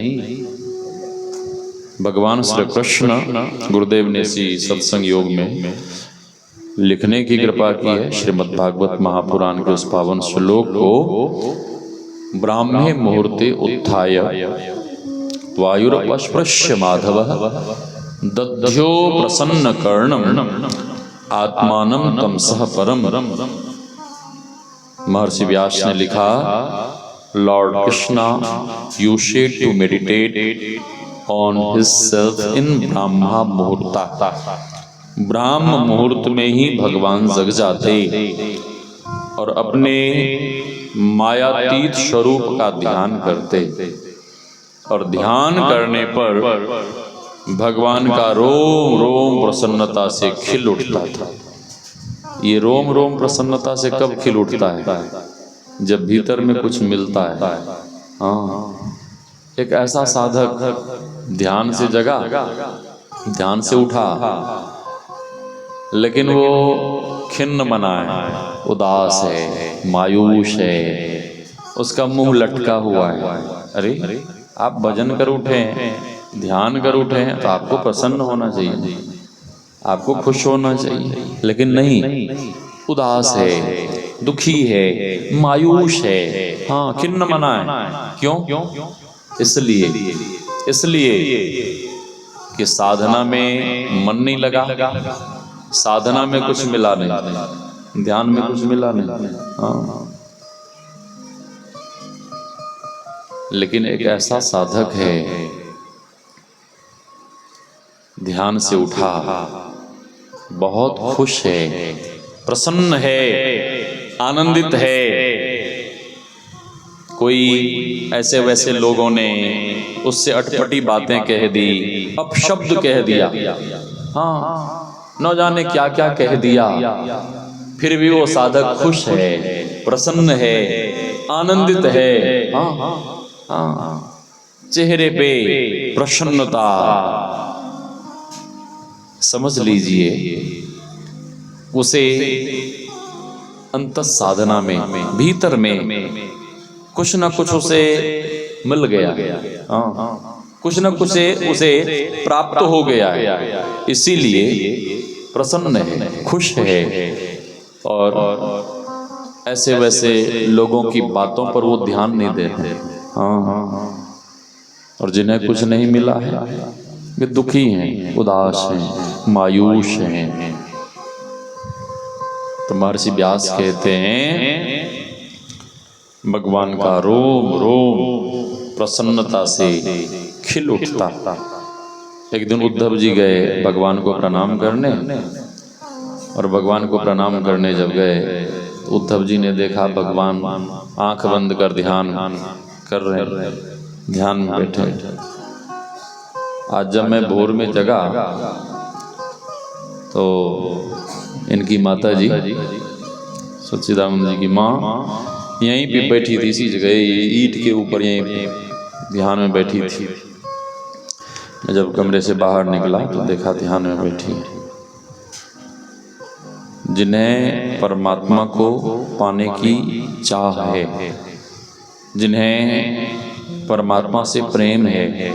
भगवान श्री कृष्ण गुरुदेव ने इसी सत्संग योग में लिखने की कृपा की है। श्रीमद् भागवत महापुराण के उस पावन श्लोक को ब्राह्मे मुहूर्ते उत्थाय वायुरपस्पृश्य माधवः दध्यो प्रसन्न कर्णम आत्मानं तमसः परम। महर्षि व्यास ने लिखा, lord Krishna used to meditate on himself in Brahma muhurta. ब्राह्म मुहूर्त में ही भगवान जग जाते और अपने मायातीत स्वरूप का ध्यान करते, और ध्यान करने पर भगवान का रोम रोम प्रसन्नता से खिल उठता था। ये रोम रोम प्रसन्नता से कब खिल उठता है? जब भीतर में कुछ मिलता है। हाँ, एक ऐसा साधक ध्यान से जगा, ध्यान से उठा, लेकिन वो खिन्न बना है, उदास है, मायूस है, उसका मुंह लटका हुआ है। अरे आप भजन कर उठे हैं, ध्यान कर उठे हैं, तो आपको प्रसन्न होना चाहिए, आपको खुश होना चाहिए, लेकिन नहीं, उदास है, दुखी है, मायूस है, हाँ खिन्न मना है। क्यों? इसलिए कि साधना में मन नहीं लगा, साधना में कुछ मिला नहीं, ध्यान में कुछ मिला नहीं। हाँ, लेकिन एक ऐसा साधक है, ध्यान से उठा, बहुत खुश है, प्रसन्न है, आनंदित है। कोई ऐसे वैसे लोगों ने उससे अटपटी बातें कह दी, अपशब्द कह दिया, हाँ न जाने क्या क्या कह दिया, फिर भी वो साधक खुश है, प्रसन्न है, आनंदित है। हाँ हाँ, चेहरे पे प्रसन्नता, समझ लीजिए उसे अंतः साधना में, भीतर में कुछ न कुछ उसे मिल गया, कुछ न कुछ उसे प्राप्त हो गया है, इसीलिए प्रसन्न है, खुश है। और ऐसे वैसे लोगों की बातों पर वो ध्यान नहीं देते। और जिन्हें कुछ नहीं मिला है वे दुखी हैं, उदास हैं, मायूस हैं। तो महर्षि व्यास कहते हैं भगवान का रोम रोम प्रसन्नता से खिल उठता। एक दिन उद्धव जी गए भगवान को प्रणाम करने, और भगवान को प्रणाम करने जब गए उद्धव जी ने देखा भगवान आंख बंद कर ध्यान कर रहे, ध्यान में बैठे। आज जब मैं भोर में जगा तो इनकी माता जी सच्चिदानंद जी की माँ यहीं पे बैठी थी, इसी जगह ईंट के ऊपर यहीं ध्यान में बैठी थी। मैं जब कमरे से बाहर निकला तो देखा ध्यान में बैठी। जिन्हें परमात्मा को पाने की चाह है, जिन्हें परमात्मा से प्रेम है,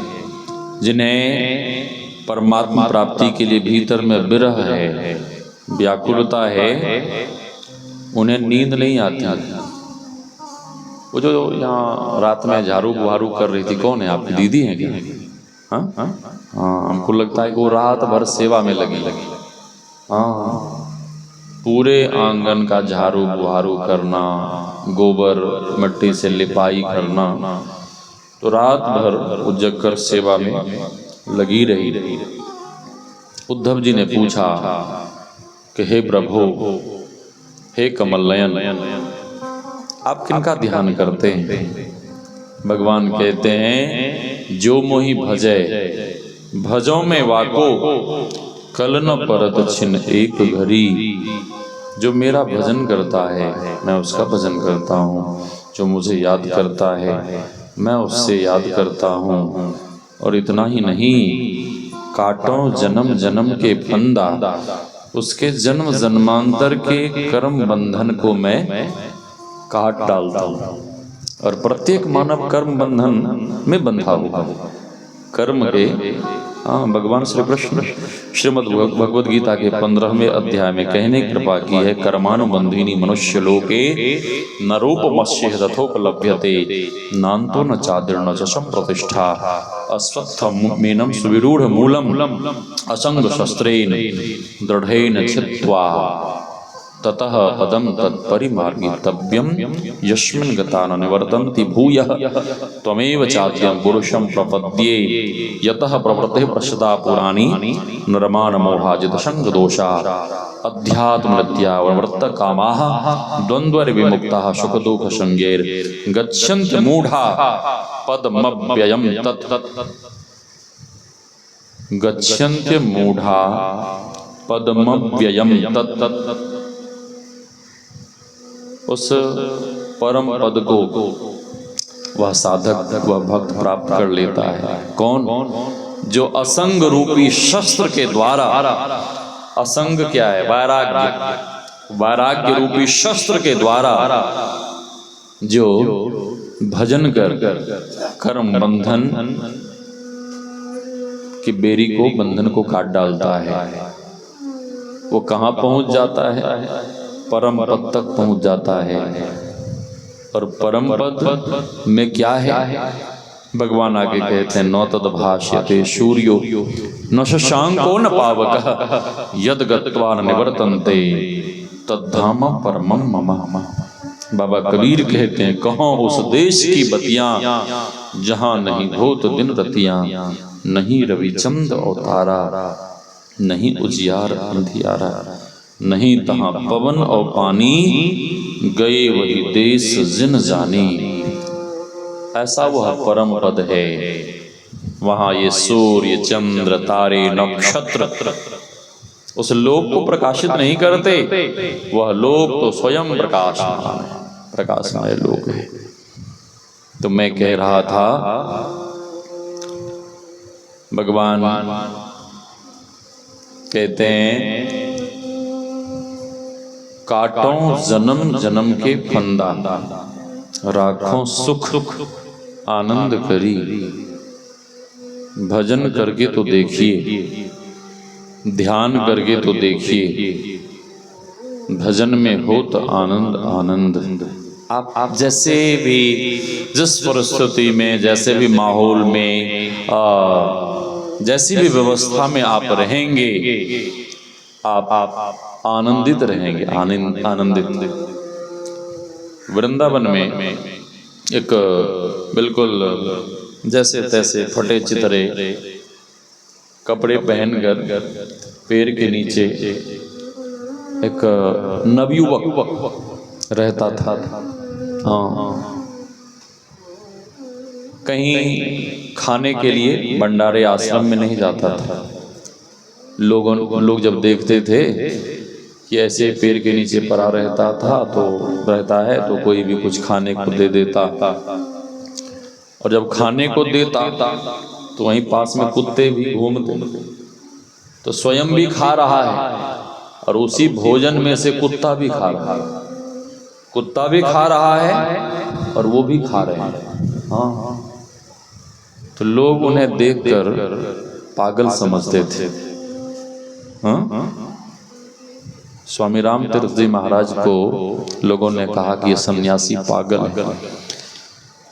जिन्हें परमात्मा प्राप्ति के लिए भीतर में विरह है, व्याकुलता है, उन्हें नींद नहीं आती। वो जो यहाँ रात में झाड़ू बुहारू कर रही थी, कौन है आपकी दीदी है क्या? हाँ, हमको लगता है कि वो रात भर सेवा में लगी। हाँ, पूरे आंगन का झाड़ू बुहारू करना, गोबर मिट्टी से लिपाई करना, तो रात भर उजग कर सेवा में लगी रही। उद्धव जी ने पूछा कि हे प्रभु, हे कमल नयन, आप किनका ध्यान करते हैं? भगवान कहते हैं जो मोहि भजै भजो में वाको कल न परत छिन एक घड़ी। जो मेरा भजन करता है मैं उसका भजन करता हूँ, जो मुझे याद करता है मैं उससे याद करता हूँ। और इतना ही नहीं, काटों जन्म जन्म के फंदा, उसके जन्म जन्मांतर के कर्म बंधन को मैं काट डालता हूँ। और प्रत्येक मानव कर्म बंधन में बंधा हुआ है, कर्म के। भगवान श्री कृष्ण श्रीमद् भगवद गीता के 15वें अध्याय में कहने कृपा की है, कर्मानुबंधिनी मनुष्य लोके न रूपमस्य तथोपलभ्यते नान्तो न चादिर्न च संप्रतिष्ठा अस्वस्थमेनं सुविरूढ़ मूलम असंग शस्त्रेण दृढ़ेन छित्त्वा ततः पदम तत्परिमार्गितव्यम यस्मिन् गता न निवर्तन्ति भूयः त्वमेव चाद्यं पुरुषं प्रपद्ये यतः प्रवृत्तिः प्रसदा पुराणी नरमान मोहाजित संग दोषा अध्यात्मनित्या वृत्तकामाः द्वन्द्वैर्विमुक्ताः सुख दुःख संज्ञैर् गच्छन्ति मूढा पदमव्ययं तत् गच्छन्ति मूढा पदमव्ययं तत्। उस परम पद को वह साधक, वह भक्त प्राप्त कर लेता है। कौन? जो असंग रूपी शस्त्र के द्वारा, असंग क्या है? वैराग्य, वैराग्य रूपी शस्त्र के द्वारा जो भजन कर कर्म बंधन की बेरी को, बंधन को काट डालता है। वो कहाँ पहुंच जाता है? परम पद तक पहुंच जाता है। और परम पद में क्या है? भगवान आगे कहते हैं नौ तद भाष्यते सूर्यो न शशांको न पावकः यद गत्वा न निवर्तन्ते तद्धाम परमं मम। बाबा कबीर कहते हैं कहो उस देश की बतियां जहां नहीं भूत दिन रतियां, नहीं रविचंद और तारा, नहीं उजियार अंधियारा, नहीं तहां पवन और पानी, गए वही देश जिन जानी। ऐसा वह परम पद है। वहां ये सूर्य चंद्र तारे नक्षत्र उस लोक को प्रकाशित नहीं करते, वह लोक तो स्वयं प्रकाशमान है, प्रकाशमय लोक है। तो मैं कह रहा था भगवान कहते हैं काटों जन्म जन्म के फंदा, राखों सुख आनंद करी, भजन करके तो देखिए, ध्यान करके तो देखिए, भजन में हो तो आनंद आनंद। आप जैसे भी जिस परिस्थिति में, जैसे भी माहौल में, जैसी भी व्यवस्था में आप रहेंगे, आप आनंदित रहेंगे, आनंदित। वृंदावन में एक बिल्कुल जैसे तैसे फटे चितरे कपड़े पहनकर पेड़ के नीचे एक नवयुवक रहता था। हाँ, कहीं खाने के लिए भंडारे आश्रम में नहीं जाता था। लोग जब देखते थे कि ऐसे पेड़ के नीचे पड़ा रहता है तो कोई भी कुछ खाने को दे देता, और जब खाने को देता तो वहीं पास में कुत्ते भी घूमते, तो स्वयं भी खा रहा है और उसी भोजन में से कुत्ता भी खा रहा है, कुत्ता भी खा रहा है और वो भी खा रहे हैं। हाँ, तो लोग उन्हें देखकर पागल समझते थे। हाँ, स्वामी राम तीर्थ जी महाराज को लोगों ने कहा कि ये सन्यासी पागल है।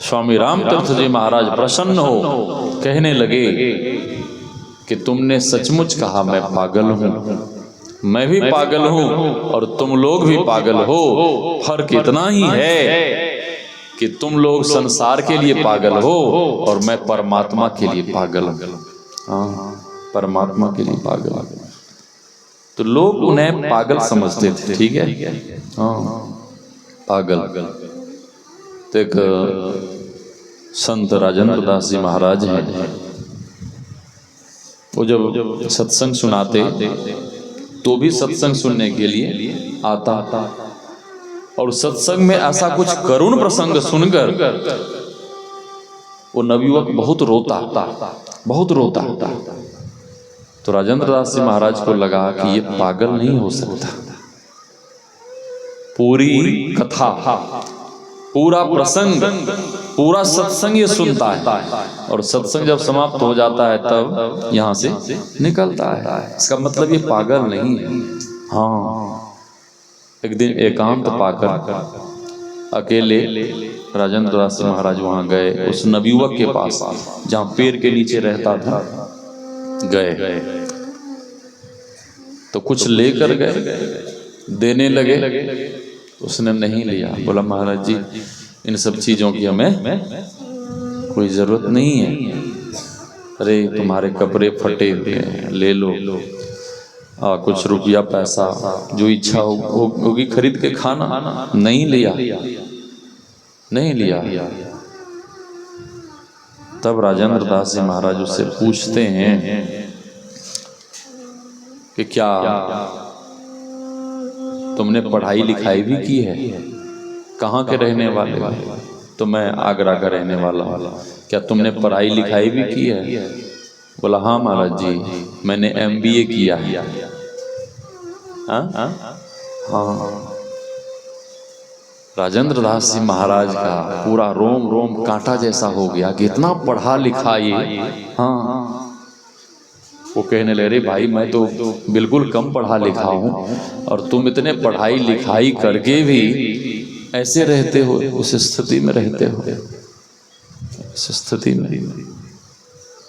स्वामी राम तीर्थ जी महाराज प्रसन्न हो कहने लगे कि तुमने सचमुच कहा, मैं पागल हूँ, मैं भी पागल हूँ और तुम लोग भी पागल हो। फर्क इतना ही है कि तुम लोग संसार के लिए पागल हो और मैं परमात्मा के लिए पागल हूँ। हाँ, परमात्मा के लिए पागल। तो लोग उन्हें पागल समझते थे, ठीक है। हाँ, पागल। तो एक संत राजेंद्र दास जी महाराज हैं, वो जब सत्संग सुनाते तो भी सत्संग सुनने के लिए आता, और सत्संग में ऐसा कुछ करुण प्रसंग सुनकर वो नवयुवक बहुत रोता। तो राजेंद्र दास जी महाराज को लगा कि ये पागल नहीं हो सकता। पूरी कथा, पूरा प्रसंग, पूरा सत्संग ये सुनता है, और सत्संग जब समाप्त हो जाता है तब यहाँ से निकलता है। इसका मतलब ये पागल नहीं है। हाँ, एक दिन एकांत पाकर अकेले राजेंद्र दास जी महाराज वहाँ गए, उस नवयुवक के पास जहाँ पेड़ के नीचे रहता था गए, तो कुछ लेकर गए, देने लगे, उसने नहीं लिया। बोला महाराज जी इन सब चीजों की हमें कोई जरूरत नहीं है। अरे तुम्हारे कपड़े फटे हुए हैं, ले लो, कुछ रुपया पैसा जो इच्छा होगी खरीद के खाना। नहीं लिया। तब राजेंद्र दास जी महाराज उससे पूछते हैं कि क्या तुमने पढ़ाई लिखाई भी की है? कहाँ के रहने वाले? तो मैं आगरा का रहने वाला हूँ। क्या तुमने पढ़ाई लिखाई भी की है? बोला हाँ महाराज जी, मैंने MBA किया है। हाँ। राजेंद्र दास जी महाराज का पूरा रोम रोम कांटा जैसा हो गया कि इतना पढ़ा लिखा ये। हाँ, वो कहने लगे भाई मैं तो बिल्कुल कम पढ़ा लिखा हूँ और तुम इतने पढ़ाई लिखाई करके भी ऐसे रहते हो, उस स्थिति में रहते हो, उस स्थिति में।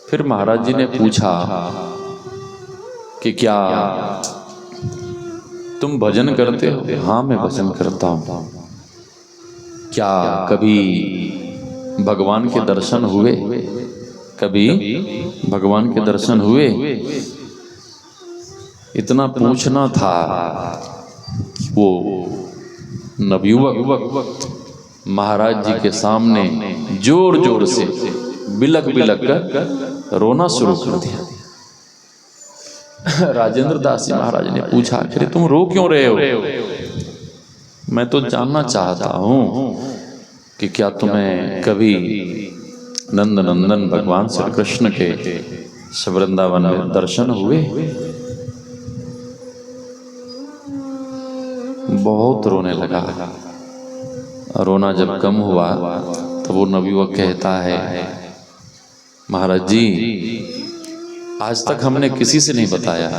फिर महाराज जी ने पूछा कि क्या तुम भजन करते हो? हाँ मैं भजन करता हूँ। क्या कभी भगवान के दर्शन हुए? कभी भगवान के दर्शन हुए? इतना पूछना था। वो नवयुवक महाराज जी के सामने जोर जोर से बिलक बिलक कर रोना शुरू कर दिया। राजेंद्र दास जी महाराज ने पूछा कि तुम रो क्यों रहे हो? मैं तो जानना चाहता हूँ कि क्या तुम्हें कभी नंद नंदन भगवान श्री कृष्ण के वृंदावन में दर्शन हुए, बहुत रोने लगा। रोना जब कम हुआ तो वो नवयुवक कहता है, महाराज जी आज तक हमने किसी से नहीं बताया,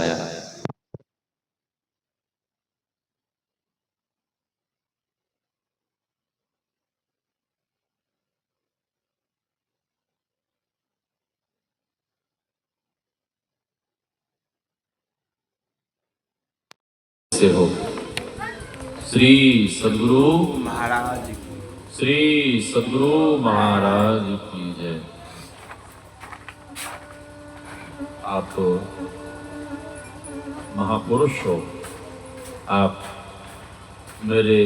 से हो। श्री सद्गुरु महाराज, श्री सद्गुरु महाराज की जय। आप महापुरुष हो, आप मेरे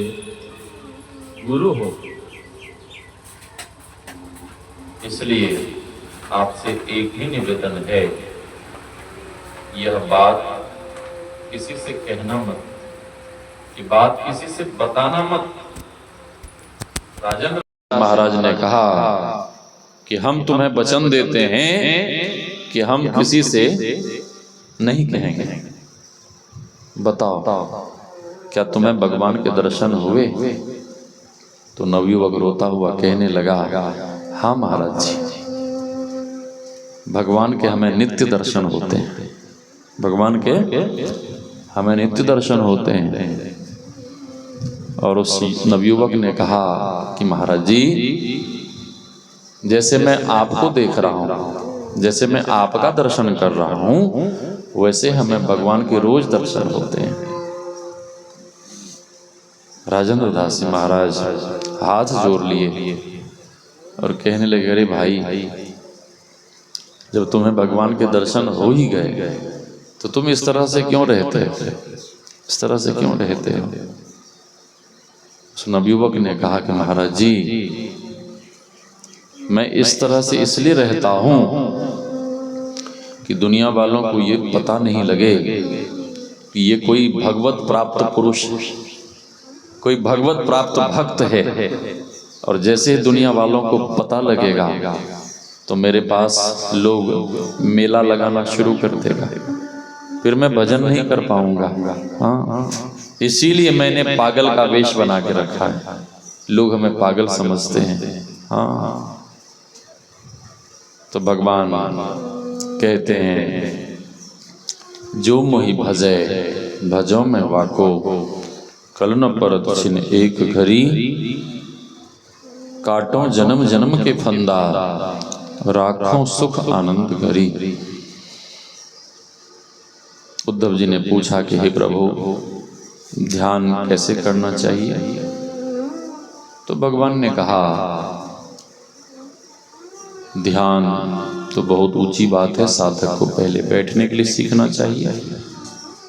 गुरु हो, इसलिए आपसे एक ही निवेदन है, यह बात किसी से कहना मत, कि बात किसी से बताना मत। राजेंद्र महाराज ने कहा कि हम तुम्हें वचन देते हैं कि हम किसी से नहीं कहेंगे। बताओ क्या तुम्हें भगवान के दर्शन हुए? तो नवयुवक रोता हुआ कहने लगा, हाँ महाराज जी, भगवान के हमें नित्य दर्शन होते हैं, भगवान के हमें नित्य दर्शन होते हैं। और उस नवयुवक ने कहा कि महाराज जी जैसे मैं आपको देख रहा हूँ, जैसे मैं आपका दर्शन कर रहा हूँ, वैसे हमें भगवान के रोज दर्शन होते हैं। राजेंद्र दास जी महाराज हाथ जोड़ लिए और कहने लगे, अरे भाई जब तुम्हें भगवान के दर्शन हो ही गए तो तुम इस तरह से क्यों रहते हो, इस तरह से क्यों रहते हो? उस नवयुवक ने कहा कि महाराज जी मैं इस तरह से इसलिए रहता हूं कि दुनिया वालों को ये पता नहीं लगे कि ये कोई भगवत प्राप्त पुरुष, कोई भगवत प्राप्त भक्त है। और जैसे दुनिया वालों को पता लगेगा तो मेरे पास लोग मेला लगाना शुरू कर देगा, फिर मैं भजन नहीं कर पाऊंगा। हाँ, इसीलिए मैंने पागल का वेश बना के रखा है, लोग हमें पागल समझते हैं। हाँ, तो भगवान कहते हैं, जो मोहि भजे भजो में वाको, कल न परत छिन एक घड़ी, काटो जन्म जन्म के फंदा, राखों सुख आनंद घरी। उद्धव जी ने पूछा कि हे प्रभु ध्यान कैसे करना चाहिए? तो भगवान ने कहा, ध्यान तो बहुत ऊंची बात है, साधक को पहले बैठने के लिए सीखना चाहिए।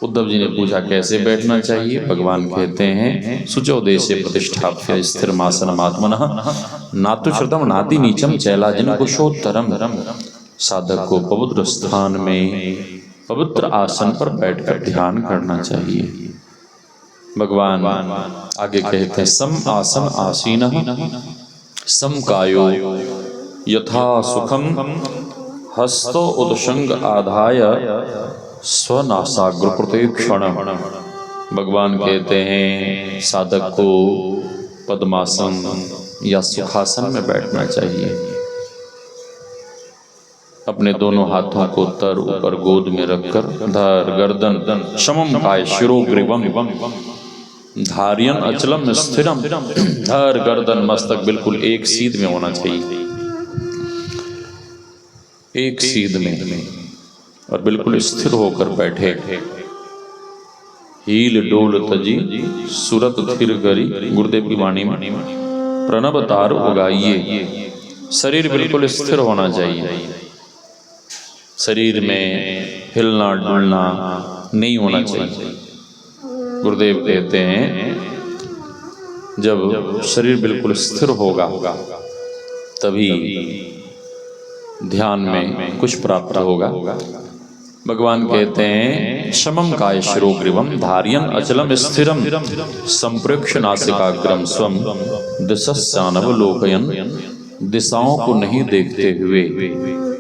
उद्धव जी ने पूछा कैसे बैठना चाहिए? भगवान कहते हैं, शुचौ देशे प्रतिष्ठाप्य स्थिरमासनमात्मनः, नातु श्रुतम नाति नीचम चैलाजिन कुशोत्तरम। साधक को पवित्र स्थान में पवित्र आसन पर बैठकर ध्यान करना चाहिए। भगवान आगे कहते हैं, सम आसन आसीनः समकायो यथा सुखम, हस्तो उदशंग आधाय स्वनासाग्र प्रतीक्षण। भगवान कहते हैं साधक को पद्मासन या सुखासन में बैठना चाहिए। अपने दोनों हाथों को तर ऊपर गोद में रखकर, धर गर्दन समम काय शिरो ग्रीवम, धार्यन अचलम स्थिरम। धर गर्दन मस्तक बिल्कुल एक सीध में होना चाहिए, एक सीध में, और बिल्कुल स्थिर होकर बैठे। हील डोल तजी सुरत थिर गरी, गुरुदेव की वाणी में प्रणव तार उगाइए। शरीर बिल्कुल स्थिर होना चाहिए, शरीर में हिलना डुलना नहीं होना चाहिए। गुरुदेव कहते हैं जब शरीर बिल्कुल स्थिर होगा तभी ध्यान में कुछ प्राप्त होगा। भगवान कहते हैं, समम काय शिरोग्रीवम, धार्यन अचलम स्थिरम, संप्रेक्ष नासिकाग्रम स्वम, दिशस्यानवलोकयन। दिशाओं को नहीं देखते हुए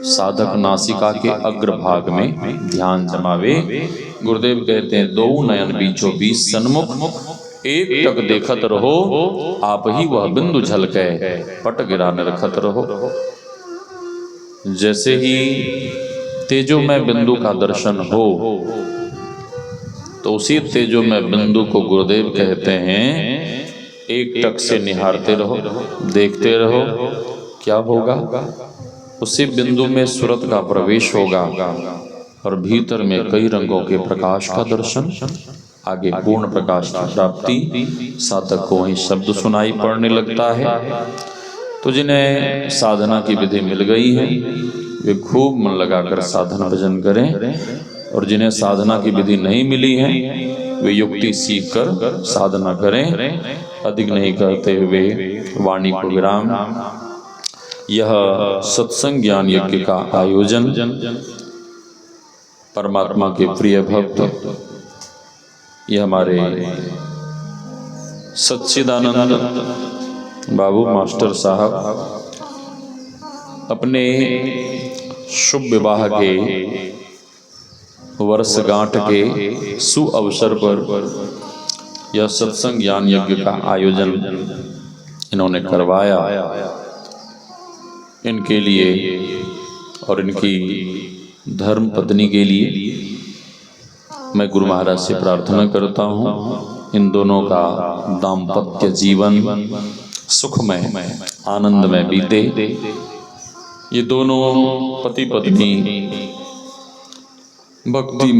साधक नासिका के अग्रभाग में ध्यान जमावे। गुरुदेव कहते हैं दो नयन बीचों बीच सन्मुख एक टक देखत रहो, आप ही वह बिंदु झलके पट गिरा निरखत रहो। जैसे ही तेजोमय बिंदु का दर्शन हो तो उसी तेजोमय बिंदु को गुरुदेव कहते हैं एक टक से निहारते रहो, देखते रहो। क्या होगा? उसी बिंदु में सूरत का प्रवेश होगा और भीतर में कई रंगों के प्रकाश का दर्शन, आगे पूर्ण प्रकाश की प्राप्ति। साधक को वही शब्द सुनाई पड़ने लगता है। तो जिन्हें साधना की विधि मिल गई है वे खूब मन लगाकर साधना भजन करें, और जिन्हें साधना की विधि नहीं मिली है वे युक्ति सीख कर साधना करें। अधिक नहीं करते हुए वाणी को विराम। यह सत्संग ज्ञान यज्ञ का आयोजन परमात्मा के प्रिय भक्त, यह हमारे सच्चिदानंद बाबू मास्टर साहब अपने शुभ विवाह के वर्षगांठ के सुअवसर पर यह सत्संग ज्ञान यज्ञ का आयोजन इन्होंने करवाया। इनके लिए और इनकी धर्म पत्नी के लिए मैं गुरु महाराज से प्रार्थना करता हूँ इन दोनों का दाम्पत्य जीवन सुखमय आनंदमय बीते। ये दोनों पति पत्नी भक्ति